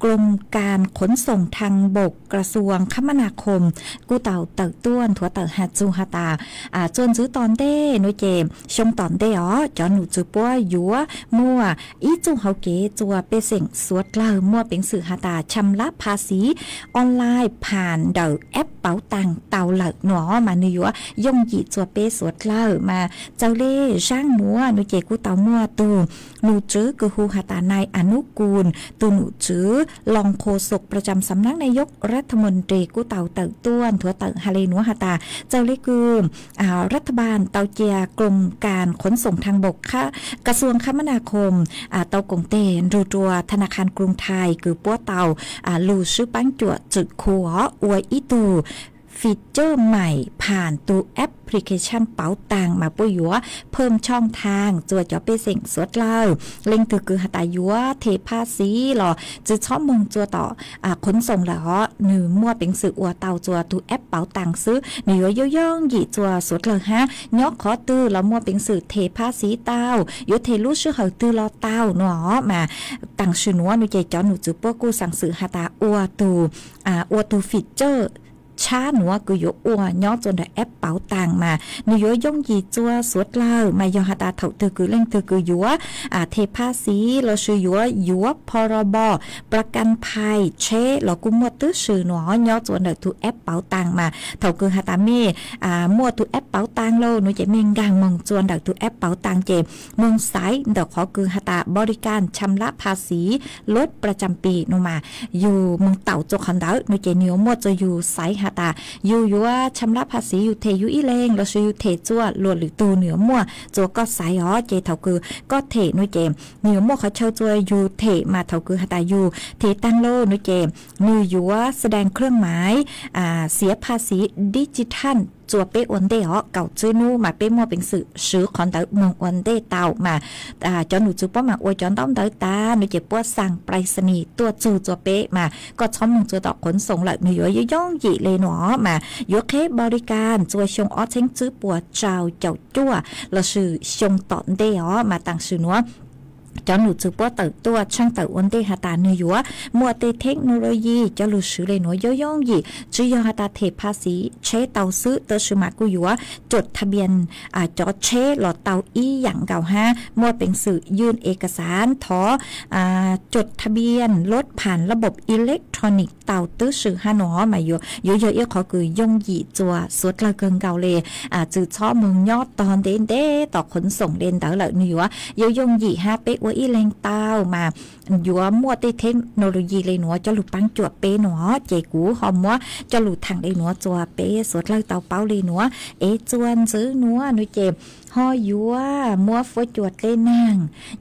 กรมการขนส่งทางบกกระทรวงคมนาคมกูเต่าเต่าต้วนถั่วเต่าหัดจูฮาตาจวนซื้อตอนเด้หน่วยเจมชงตอนเด้อ๋อจอหนูจือปัวยัวมั่วอีจูเฮาเกจัวเปเส็งสวดเล่ามั่วเป็นสื่อฮาตาชำระภาษีออนไลน์ผ่านเดาแอปเป๋าตังเต่าเหล่าหนอมาเนื้อย่งหยีจัวเปสวดเล่ามาเจ้าเล่ช่างหนัวหน่วยเจกูเต่ามั่วตูหนูจื้อคือฮูฮาตานายอนุกูลตูหนูจื้อรองโฆษกประจำสำนักนายกรัฐมนตรีกู้เต่าเต่าต้วนถั่วเต่าฮาเลนัวฮาตาเจ้าเล็กคือรัฐบาลเต่าเจียกรมการขนส่งทางบกค่ะกระทรวงคมนาคมเต่ากงเตนรูจัวธนาคารกรุงไทยคือปัวเต่าลูชื่อปังจั่วจึกขัวอวยอีตูฟีเจอร์ใหม่ผ่านตัวแอปพลิเคชันเป๋าตังมาปุยยัวเพิ่มช่องทางจัวจ่อเปเส็งสวดเล่าเล็งถือคือหตายัวเทภาษีหรอจะชอบมงจัวต่อขนส่งหรอหนึ่งมั่วเป็นสื่ออัวเตาจัวตัวแอปเป๋าตังซื้อหนึ่งย่องหยีจัวสวดเลยฮะยอกขอตื้อแล้วมั่วเป็นสื่อเทภาษีเต้ายเทรู้ชื่อเหอตื้อรอเต้าหนอมาตังชื่อนัวหนูใจจ่อหนูจือพวกกูสั่งสื่อหตาอัวตูฟีเจอร์ช ช้าหนัวกุยอ้วย้อจนได้แอปเป๋าตังมาหนูย้อยงยีจัวสวดเล่ามายอหาตาเถาตือกุเล่งตือกุยัวเทภาษีเราชื่อยัวพรบประกันภัยเชเรากุมัวตื้อชื่อหนัวย้อจนได้ถูแอปเป๋าตังมาเถาคือหาตาเมมัวถูแอปเป๋าตังโลหนูจะมีงางมองจวนได้ถูแอปเป๋าตังเจมองสายเดขอคือหาตาบริการชำระภาษีลดประจำปีนูมาอยู่เมืองเต่าโจคันดาวนูเจเนียวมัวจะอยู่สายหาตาอยู่ว่าชำระภาษีอยู่เทอยู่อีเลงเราชื่อเทจั่วลวดหรือตูเหนือมัวจัวก็สายอ๋อเจเถาคือก็เทนูเจเหนือมัวเขาเช่าจัวอยู่เทมาเถาคือหาตาอยู่เทตั้งโลนูเจนูอยู่ว่าแสดงเครื่องหมายเสียภาษีดิจิทัลจัวเป้อวันเดอ๋อเก่าจื้อนู่มาเป้มัวเป็นสื่อคอนเตอร์เมืองวันเดเต่ามาจอนหนูจูป้อมาอวยจอนต้องเตอตาหนูเจ็บปวดสั่งไปรษณีย์ตัวจูจัวเป้มาก็ช้อมมึงจัวต่อขนส่งเลยหนูย่องหยีเลยหนอมายกเคบริการจัวชงอ้อเช้งจื้อปวดเจ้าเจ้าจั่วเราสื่อชงตอนเดอ๋อมาต่างสื่อหนัวจอนหนูจือป้อเติบตัวช่างเติบวันเดหาตาเนื้อยัวมัวเตเทคโนโลยีจะหลุดสื่อเลยหนูย่องหยีจื้อยอหาตาเทภาษีเชเตาซื้อเตอร์สมากุยัวจดทะเบียนจอเชหลอดเตาอีอย่างเก่าฮะมัวเป็นสื่อยื่นเอกสารถอจดทะเบียนรถผ่านระบบอิเล็กทรอนิกส์เตาตื้อสื่อฮานอมาอยู่เยอะๆขอคือย่องหยีจัวสุดละเกินเก่าเลยจื้อช้อมึงยอดตอนเด่นต่อขนส่งเด่นเต๋อเลยเนื้อย่องหยีฮะเป๊ะว่าอีแรงเต้ามายัวมัวเทคโนโลยีเลยหนัวจะหลุดปังจวดเป้หนัวเจกูหอมมัวจะหลุดถังเลยหนัวจัวเป้สดเลยเตาเป้าเลยหนัวจวนซื้อหนัวหนูเจ็บห่อยัวมัวฝอยจวดเลยนาง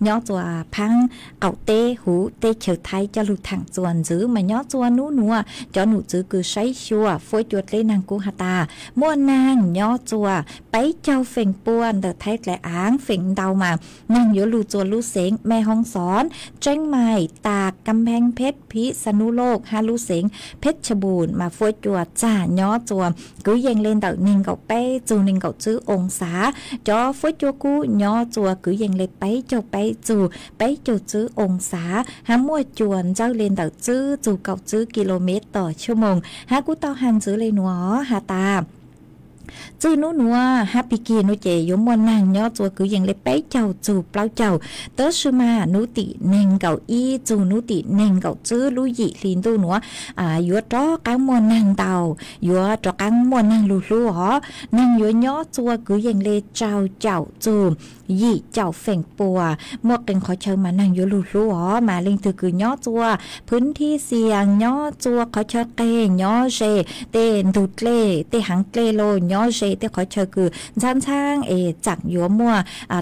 ย่อจัวพังเอาเตหูเตเฉยไทยจะหลุดถังจวนซื้อมาย่อจัวนู้นัวจะหนูซื้อคือใช้ชัวฝอยจวดเลยนางกูหาตามัวนางย่อจัวไปเจ้าเฝ่งป่วนเดอไทยและอ้างเฝ่งเดามานางยัวลูจัวลูเสงแม่ห้องสอนเจ้งใหม่ตากกำแพงเพชรพิษณุโลกฮาลูเสงเพชรบูรณ์มาฝอยจวดจ่าย่อจัวกูยังเล่นเดอหนึ่งเก่าเป้จูหนึ่งเก่าซื้อองศาจอฝอยจัวกูย่อจัวกูยังเล่นไปเจ้าไปจูไปจูซื้อองศาหามัวจวนเจ้าเล่นเดอซื้อจูเก่าซื้อกิโลเมตรต่อชั่วโมงหากูเต้าหันซื้อเลยหนัวหาตาจื้อนู้นัวฮับปีกีนุเจยมมวนนางย่อจัวคือยังเล็บไปเจ้าจูเปล่าเจ้าเตอร์ชูมานุติเน่งเก่าอีจูนุติเน่งเก่าจื้อลุยยิลินตูหนัวยัวจ้อกังมวนนางเต่ายัวจ้อกังมวนนางลูลูหอนางยัวย่อจัวคือยังเล็เจ้าจูยี่เจ้าเฝ่งปัวมวกเป็นขอเชิญมานางยัวลูลูหอมาเล่งถือคือย่อจัวพื้นที่เสี่ยงย่อจัวขอเชิญเตย่อเจเตนดูดเล่เตหังเกลโลย่อเจเตขอเชิญคือช่างจักยัวมัว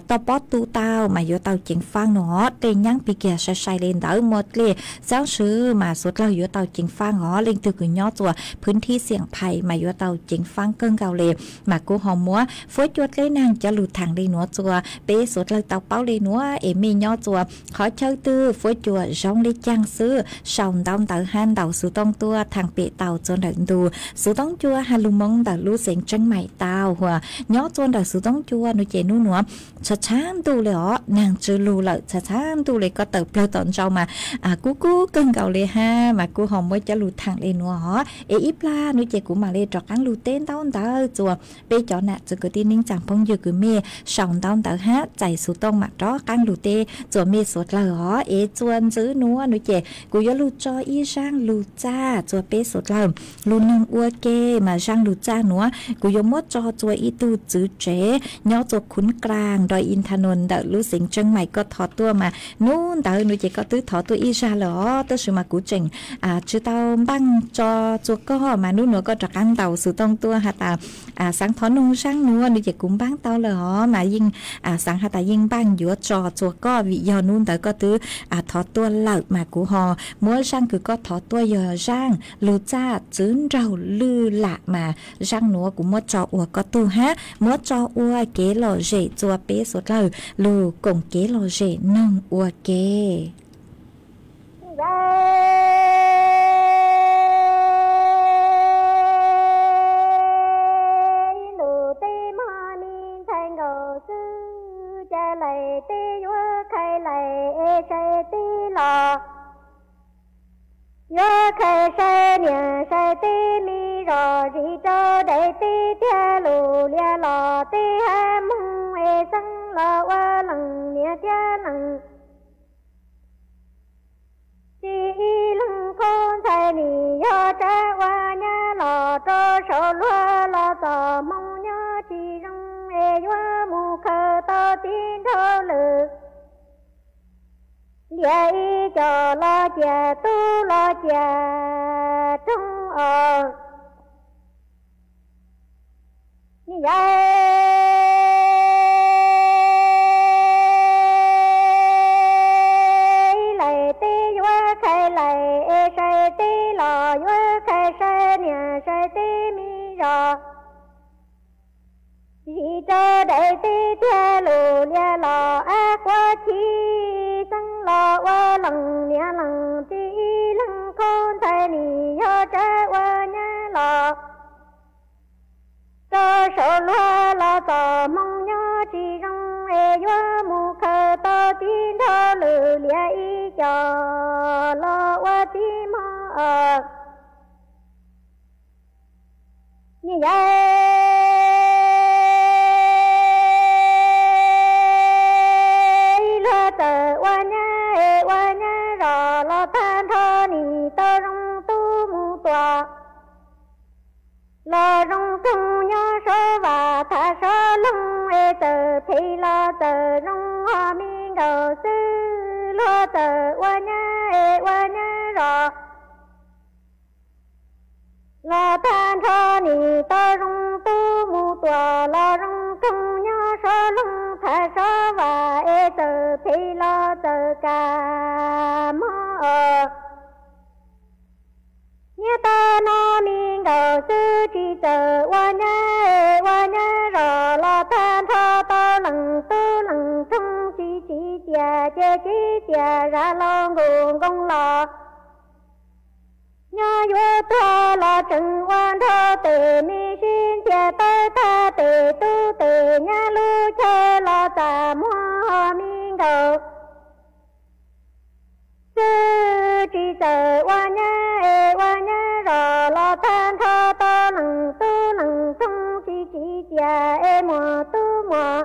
ตอปอตูเต้ามายัวเต้าจิงฟังหนอเตยังปีเกียใช้เลนเดอหมดเลยเจ้าซื้อมาสุดเรายัวเต้าจิงฟังหอเล่งถือคือย่อจัวพื้นที่เสี่ยงภัยมายัวเต้าจิงฟังเกิงเก่าเลยมากูหอมมัวฝอยจวดเลยนางจะหลุดทางเลยหนัวจัวเป้สุดเลยเต้าเป้าเลยหนัวมีย่อจัวขอเชิญตื้อฝอยจวดร้องเลยจังซื้อสาวดำเต้าหันเต้าสุต้องตัวทางเปะเต้าจนเดินดูสุต้องจัวฮาลุมงเต้ารู้เสียงจังใหม่เต้าหัวย่อจนเต้าสุต้องจัวนุเจนุ่นหนัวช้างดูเลยอ๋อนางจือลูเลยช้างดูเลยก็เติบโตตอนเจ้ามากูเกินเก่าเลยฮะมากูหอมไว้จะหลุดทางเลยหนัวอ๋ออีปลานุเจกูมาเลยจอกกังลูเต้นเต้าเต้าจัวเป้จอน่ะจะเกิดที่นิ่งจังพงอยู่คือเมย์สองเต้าเต้าฮะใจสุต้องมาจ้อกังลูเต้จัวเมย์สดเลยอ๋อจวนซื้อนัวนุเจกูยลูจออีช่างลูจ้าจัวเป้สดเลยลูนึงอัวเกมาช่างลูจ้านัวกูยมดจอจัวอีตูจื้อเจย่อจัวขุนกลางดอยอินทนนท์เดรู้สิงจังใหม่ก็ถอดตัวมานู่นเดนุเจก็ตื้อถอดตัวอีชาเหรอตัวชื่อมากูเจงชื่อเตาบังจอจัวก็มานู่นหนูก็จักกังเตาสุต้องตัวหาตาสังทอนุ่งช่างนัวนุเจกุ้มบังเตาเหรอมายิงสังหาตายิงบังยัวจอจัวก็วิยอนู่นแต่ก็ตื้อถอดตัวเหล่ามากูหอมัวช่างคือก็ถอดตัวยอช่างลูจ้าจื้นเราลือละมาช่างนัวกูมัวจออัวก็ตู้ฮะมัวจออัวเกลอเจจัวเป๊สุดเลยลูกงเกลอเจนงอัวเกยอเคยใช้เนี่ยใช้ตีมีรอ trò rì trò đầy tê tia lù lia lò tê hai mông ê sân lò qua lằng nia tia lằng chi lằng con thầy nì yo trái qua nhà lò trò sổ lúa lò tò mông nhớ chi rong ê yo mù khờ to tin thô lự lia y cho lo chè tu lo chè trong như vậy lại tê vua khai lại sai tê lò vua khai sai nhà sai tê mi rò vì cho đại tê tia lù lia lò ác quá chi sân lò qua lần lia lần tê lần con thầy nì yo trái qua nhà lò cho sổ lúa lò tò mong nhớ chỉ rong ê yo mù khờ to tin thô lử lia y cho lò qua tim mơ như vậy tờ qua nhà rò lo tan thơ nì tơ rong tu mu tòa lo rong tung nhớ số và thả số lông ê tờ thì lo tờ rong hoa miên đầu sư lo tờ qua nhà rò lo tan thơ nì tơ rong tu mu tòa lo rong tung nhớ số lông thả số và ê tờ thì lo tờ ca mơ như ta nó miên đầu sư chỉ tờ qua nhà rò lo tan thơ to lần tư lần tung chỉ tia ra lo nguồn công lò nhớ vô thơ lo trừng quan thơ tề mi xin tia tơ tha tề tu tề nhà lu chê lo tà mua miên đầu sư chỉ tờ qua nhà rò lo tan thơ to lần tư lần tung chỉ tia ê mùa tu mùa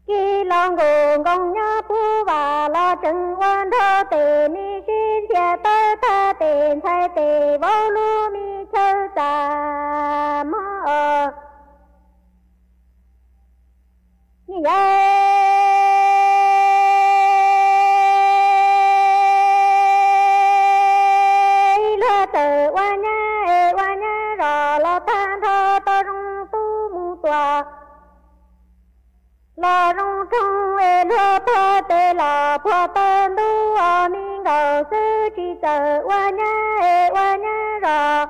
khi lo nguồn công nhớ phu và lo trừng quan thơ tề mi xin tia tơ tha tề thay tề vô lu mi chơ tà mơ như vậy lo tờ qua nhà rò lo tan thơ to rong tu mu tòa lo rong trong ê lo thơ tê lò phò tên tu miên đầu sư chỉ tờ qua nhà rò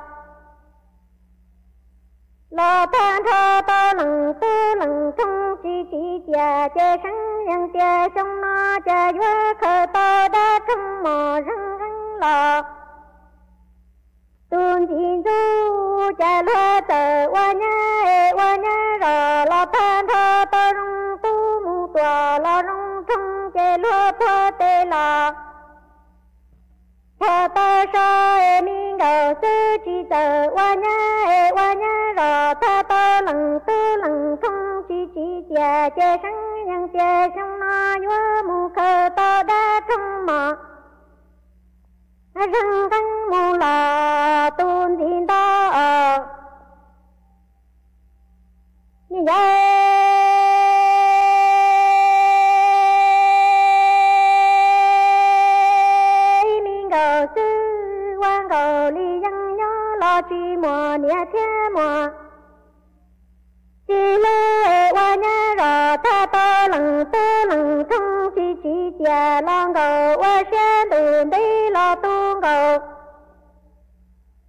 lo tan thơ to lần tư lần trong chỉ tia chê sáng nhân tia trong nó chê vua khờ to đã trong mò răng lò tuôn tin du chê lo tờ qua nhà rò lo tan thơ to rong tu mu tòa lo rong trong chê lo thơ tê lò thơ tơ so ê miên đầu sư chỉ tờ qua nhà rò thơ tơ lần tư lần không chỉ tia chê sáng nhân tia trong nó vua mù khờ to đã trong mò răng căng mù lò tuôn tin to như vậy miên cầu sư quan cầu ly dân nhớ lo chi mùa nia thế mùa chi lê qua nhà rò tha to lần tư lần không chi tia lo cầu qua xe đường đi lo tu cầu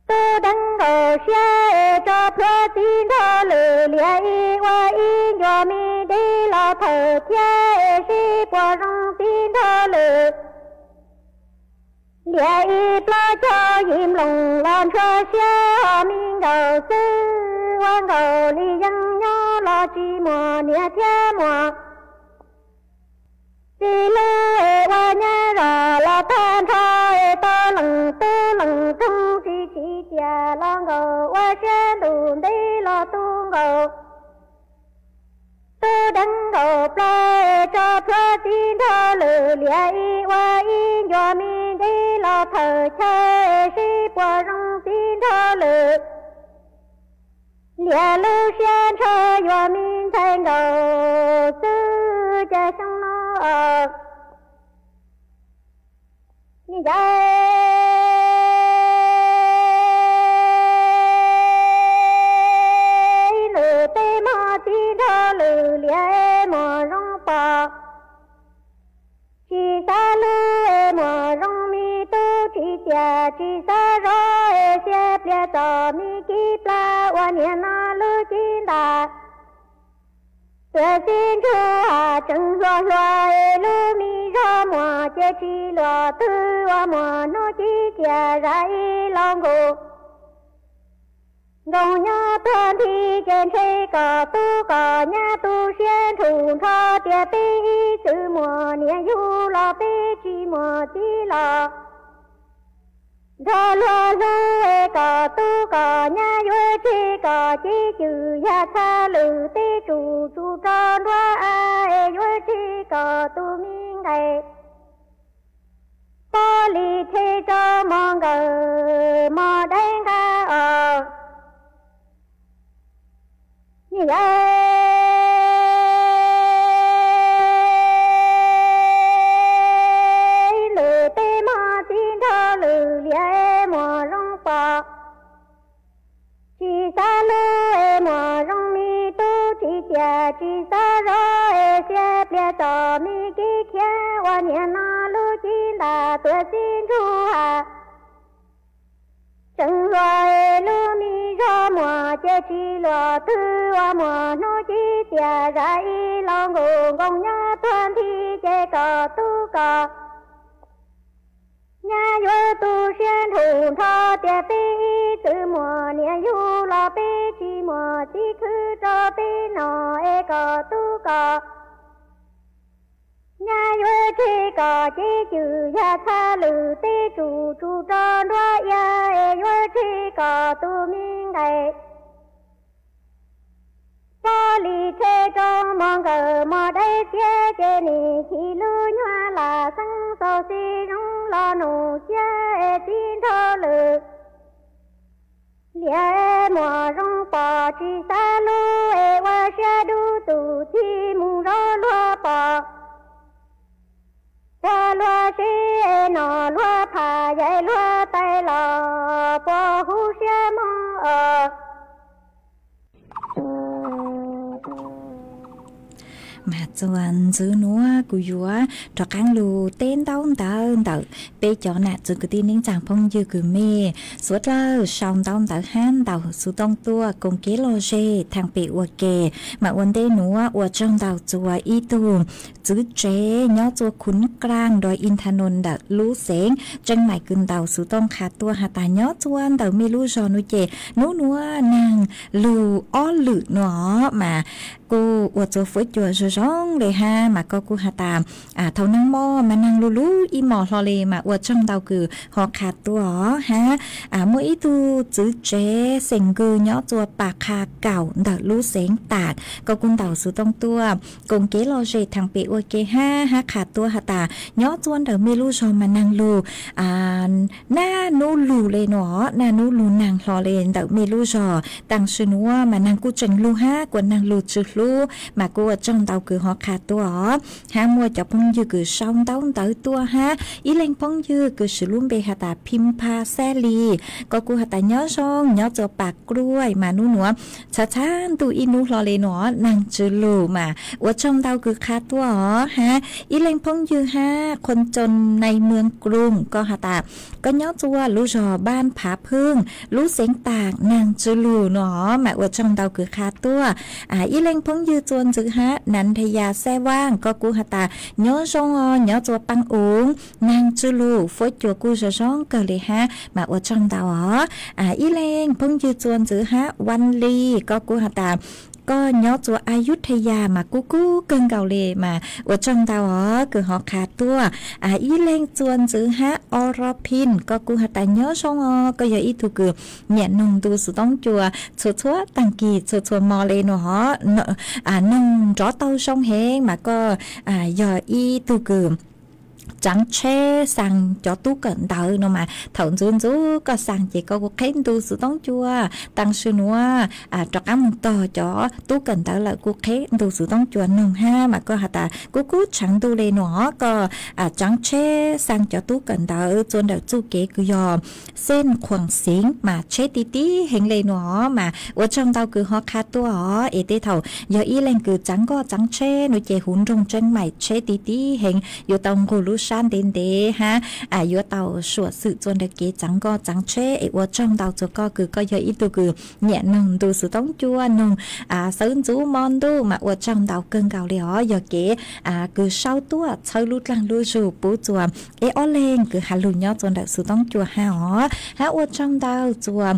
tư đăng cầu xe cho phơ tin thơ lử lia y qua y nhòa mi đi lo thờ chia si qua rong tin thơ lử lia y lo cho im lòng lon cho xe miên đầu sư quan cầu ly dân nhớ lo chi mùa nia thế mùa chi lê qua nhà rò lo tan thơ to lần tư lần trong chi tia long ngầu qua sen đùn đi lo tung ngầu tu đăng ngầu plei cho phơ tin thơ lử lia y qua in cho min đi lo thờ chơi si qua rong tin thơ lử lia lưu sen chơi cho min thành ngầu sư cha sông nó như vậy lử tê mò tin thơ lử lia mò rong bò chỉ xa lư mò rong mi tu chỉ tia chỉ xa rồi xếp lia tò mi kí pla hoa niên na lư chín đà tuyệt xin chúa hà trăng loa loa lư mi ra mò chế chi loa tư hoa mò nó chỉ tia ra y long ngô gồng nhớ thân thi trên xe cỏ tu cỏ nhà tu xuyên thùng thọ tia bê sự mùa niên du lo bê chi mùa chi lo thọ lo lu cỏ tu cỏ nhà du chi cỏ chi chữ ya xa lử tê chủ chủ tròn hoa ai du chi cỏ tu minh ngày bò lì thế cho mong ngờ mò đánh ca như vậy lử tê mò tin thơ lử lia mò rong bò chỉ xa lư mò rong mi tu chỉ tia chỉ xa rồi xếp lia tò mi kí khía hoa niên na lư chín đà tuyệt xin chu hà chẳng rồi lư mi ra mùa chế chi lúa tư hoa mùa nó chỉ tia ra y long ngô gồng nhớ thân thi chế cỏ tu cỏ nhà du tu xuyên thùng thọ tia bê từ mùa niên du lo bê chi mùa chi khứ cho bê nọ cỏ tu cỏ nhà du chi cỏ chi chữ ya xa lử tê chủ chủ tròn hoa ya du chi cỏ tu minh ngày bò lì thế trong mong cờ mò đây xế chế nì khi lưu nhòa là sang sầu xì rong lo nụ xế tin thơ lử lia mò rong bò chỉ xa lưu hoa xe đu tù thi mù rô lúa bò hoa lúa xế nọ lúa phà dạy lúa tay lò bò hú xe mò mà chuan chữ núa cú dúa cho căng lù tên tao bây giờ nè chữ cái tin nín chẳng phong dư cứ mê suốt lơ xong tao han tao su tông tua cùng kế lô dê thằng bị ua kề mà vấn đề núa ua trong tao chùa y tu chữ chế nhó chùa khún clang đòi in thanon đã lú sáng chân mày cưng tao su tông khá tua hà ta nhó chuan tao mê lú giò nuôi chè núa nàng lù ó lự nó mà cô ua chùa phối chùa rong để ha mà cô hà ta thầu năng mò mà năng lú y mò lo lê mà ua trong tao cứ họ khá tua ha mỗi tu chữ chế sành cư nhó chùa bạc hà cào đã lú sáng tạt cô cung tao su tông tua cùng kế lo dê thằng bị ua kê ha khá tua hà ta nhó chuan đỡ mê lú giò mà năng lù na nô lù lê nó na nô lù nàng lo lên đỡ mê lú giò tăng sư núa mà năng cu trần lù ha của năng lù chữ lù mà cô ở trong tàu cứ họ khá tua ha mua cho phong dư cứ xong tao tới tua ha ý lên phong dư cứ sử luôn bề hà ta phim pa xe lì có cô hà ta nhớ xong nhớ cho bạc ruồi mà nu nữa chả chán tu in nu lo lên nó nàng chữ lù mà ở trong tàu cứ khá tua ha ý lên phong dư haคนจนในเมืองกรุงก็hà ta có nhớ chua lú giò ban phá phương lú xieng tạc nàng chữ lù nó mà ở trong tàu cứ khá tua ý lên phong dư chuan chữ haนันทยาแซ่ว่างก็กูหาตาnhớ rong nhớ chùa băng uống nàng chư lù phối chùaกูgiờ rong cờ lì ha mà ở trong tàu ý lên phong dư chuan chữ haวันลีก็กูหาตา ก็ย้อตัวอยุธยามากู้เกินเกาเลยมาว่าจงดาวคือหอขาตัวอีเล่งจวนจื้อฮะอรพินก็กูหัดแต่ย้อชงก็อย่าอีถูกคือเนี่ยนงดูสุต้องจัวชัวตังกีชัวมอเลยเนาะนงจ้อเต้าชงเฮงมาก็อย่าอีถูกคือchẳng che sang cho tú cận đợi nó mà thầu dún có sang chỉ có khen tu sự tống chua tăng sư nữa cho cá một tờ cho tú cận đợi lại cô khen tu sự tống chua nồng ha mà có hạt cô chẳng tu lên nó có chẳng che sang cho tú cận đợi cho đợi chu kế cứ dò sen khoảng xính mà che tí hình lên nó mà ở trong tao cứ họ khát tu họ để tê thầu giờ y lên cứ chẳng có chẳng che nó che hun trong chân mày che tí hình giờ tao ngồi lú san đến đấy ha yo tàu sửa sự cho được cái trắng co trắng chế ở trong tàu cho co cứ coi giờ ít tu cứ nhẹ nồng tu sự tống chua nồng sớm chú mon tu mà ở trong tàu cơn gạo lẻ giờ cái cứ sau tua sau lút lăng lút rù bố chùa ở lên cứ hà lù nhớ cho được sự tống chua ha ở trong tàu chùa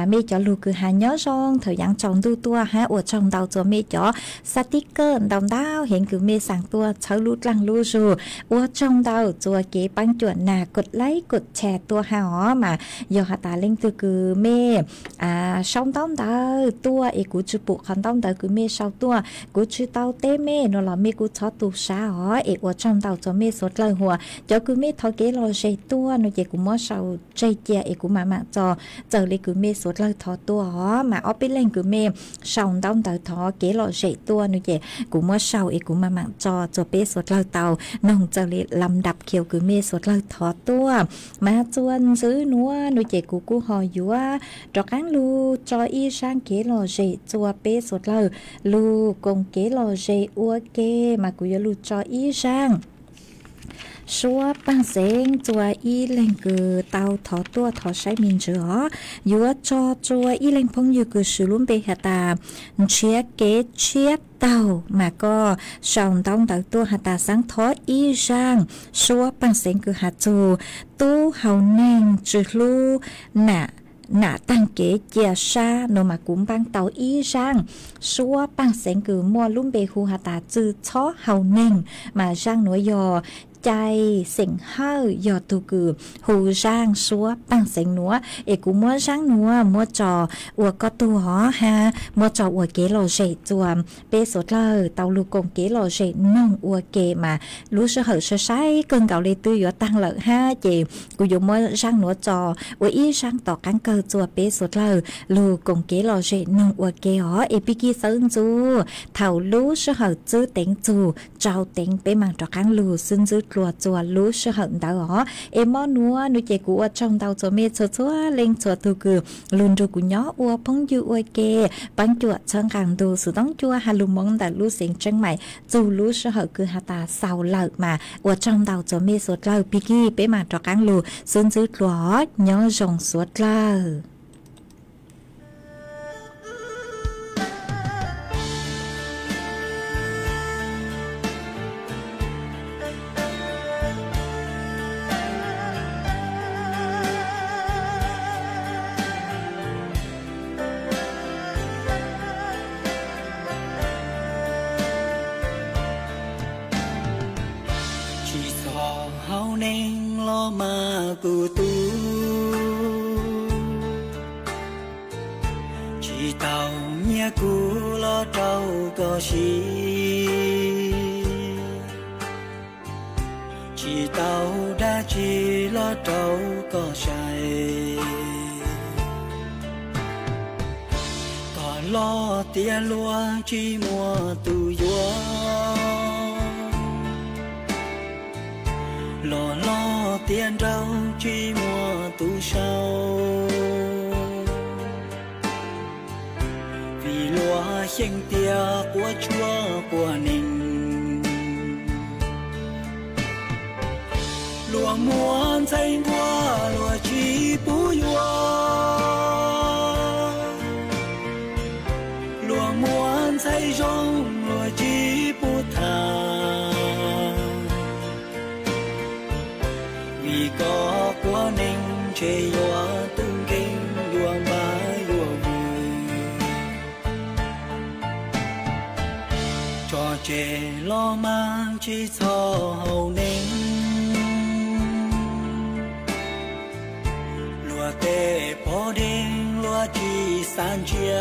mê cho lù cứ hà nhớ xong thời gian trồng tu tua ở trong tàu chùa mê cho sticker đồng đao hiện cứ mê sang tua sau lút lăng lút rù ở trong tàu chùa kế băng chuẩn nàกดไลค์กดแชร์ตัวหามาอย่าหาตาเล่งตัวคือเมช่องต้องตาตัวเอกูจูปุคันต้องตาคือเมช่องตัวกูจูเต้าเต้เมนอละเมกูชอบตัวสาเอว่าช่องเต้าจะเมสดเลยหัวจะคือเมทอเกลอใจตัวนอเจกูมอช่องใจเจียเอกูมาจอเจอเลยคือเมสดเลยทอตัวมาเอาไปเล่งคือเมช่องต้องตาทอเกลอใจตัวนอเจกูมอช่องเอกูมาจอจะเปสดเลยเต้านองเจอเลยลำดับเขียวคือเมสดเลยทอตัวมาจวนซื้อนัวนุเจกูหออยู่ว่าจอกังลูจออีช่างเกลอเจจัวเปสดเลยลูกงเกลอเจอัวเกมากูยลูจออีช่างชัวปังเสียงจัวอีเล่งคือเตาถอตัวถอใช้มินเจืออยู่จอจัวอีเล่งพงอยู่คือสือลุ่มเบหตาเชียเกเชียเต่ามาก็ชาวต้องเต่าตัวหาตาสังทออีช่างชัวปังเสียงคือหาจูตู้เฮาแนงจืลูnạ tăng kế chia xa nô mà cũng băng tàu y rang xua băng sen cứ mua lúm bề khu hà tà chư chó hầu nền mà rang núi giò chạy sỉnh hơi giò tu cứ hù rang xua băng sen núa ê cũng mua rang núa mua trò ua có tu hó ha mua trò ua kế lò rể chùa bê sốt lờ tàu lù công kế lò rể nông ua kế mà lú sơ hở sơ sái cơn gạo lê tư gió tăng lợi ha chị cụ dùng mua rang núa trò ua y rang tỏ cán cơ chùa bê sốt lờ lù công kế lò rể nông ua kế hó ê bì kỳ sơn chú thảo lú sơ hở chư tính chú trao tính bê mang trò cán lù xin dư lùa chùa lú sơ hở đảo hó ê mò núa nuôi chế cụ trong tàu chùa mê chùa chùa lên chùa tu cử lùn rồi cụ nhỏ ua phong dư ua kế bánh chùa chân càng đồ sự tống chùa hà lù mong đã lú xịn chân mày dù lú sơ hở cứ hà ta sao lợi mà ua trong tàu chùa mê suốt lờ bì kỳ bê mang trò cán lù xin dư lùa nhỏ rồng suốt lờ cụ tu chỉ tàu nhia cụ lo trâu có xí chỉ tàu đã chỉ lo trâu có say còn lo tiền lúa chỉ mua tu gió lo tiền rau chỉ mua tu sau vì lúa xanh tia của chúa của mình lúa muôn xanh hoa lúa chỉ bù lúa muôn xanh rong lúa chỉ bù thà vì có của ninh chế hoa từng kinh đua mãi đua vui chế lo mang chỉ cho hậu ninh lúa tê bỏ đinh lúa chỉ san chia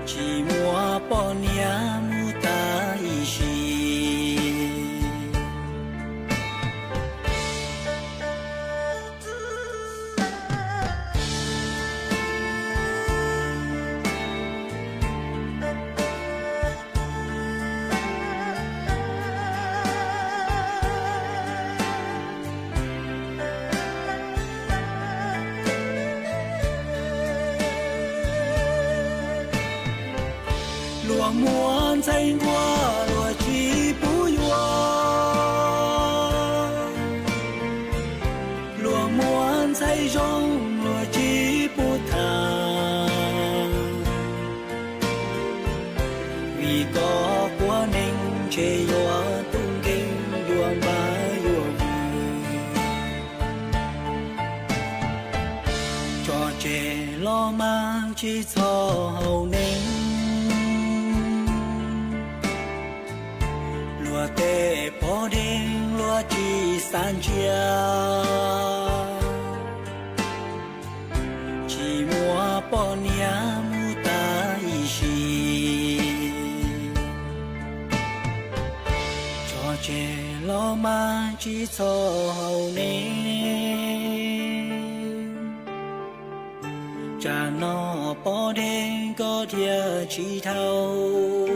chỉ mua bỏ nia mu ta ý xì muôn say hoa lúa chỉ bùi hoa lúa muôn say rong lúa chỉ bù thà vì có quá ninh chế hoa tung kinh hoa ba hoa cho chế lo mang chỉ cho hậu ninh lúa tê bỏ đinh lúa chỉ san chia chỉ mua bỏ nia mu ta ý xì cho chế lo mang chỉ cho hậu ninh cha nó bỏ đinh có thiệt chỉ thâu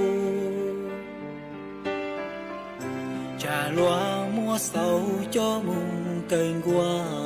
cha loa mua sầu cho mùng cơn qua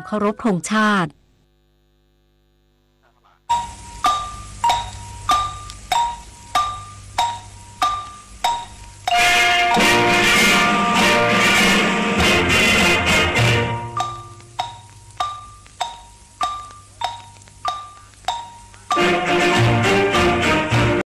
เคารพธงชาติ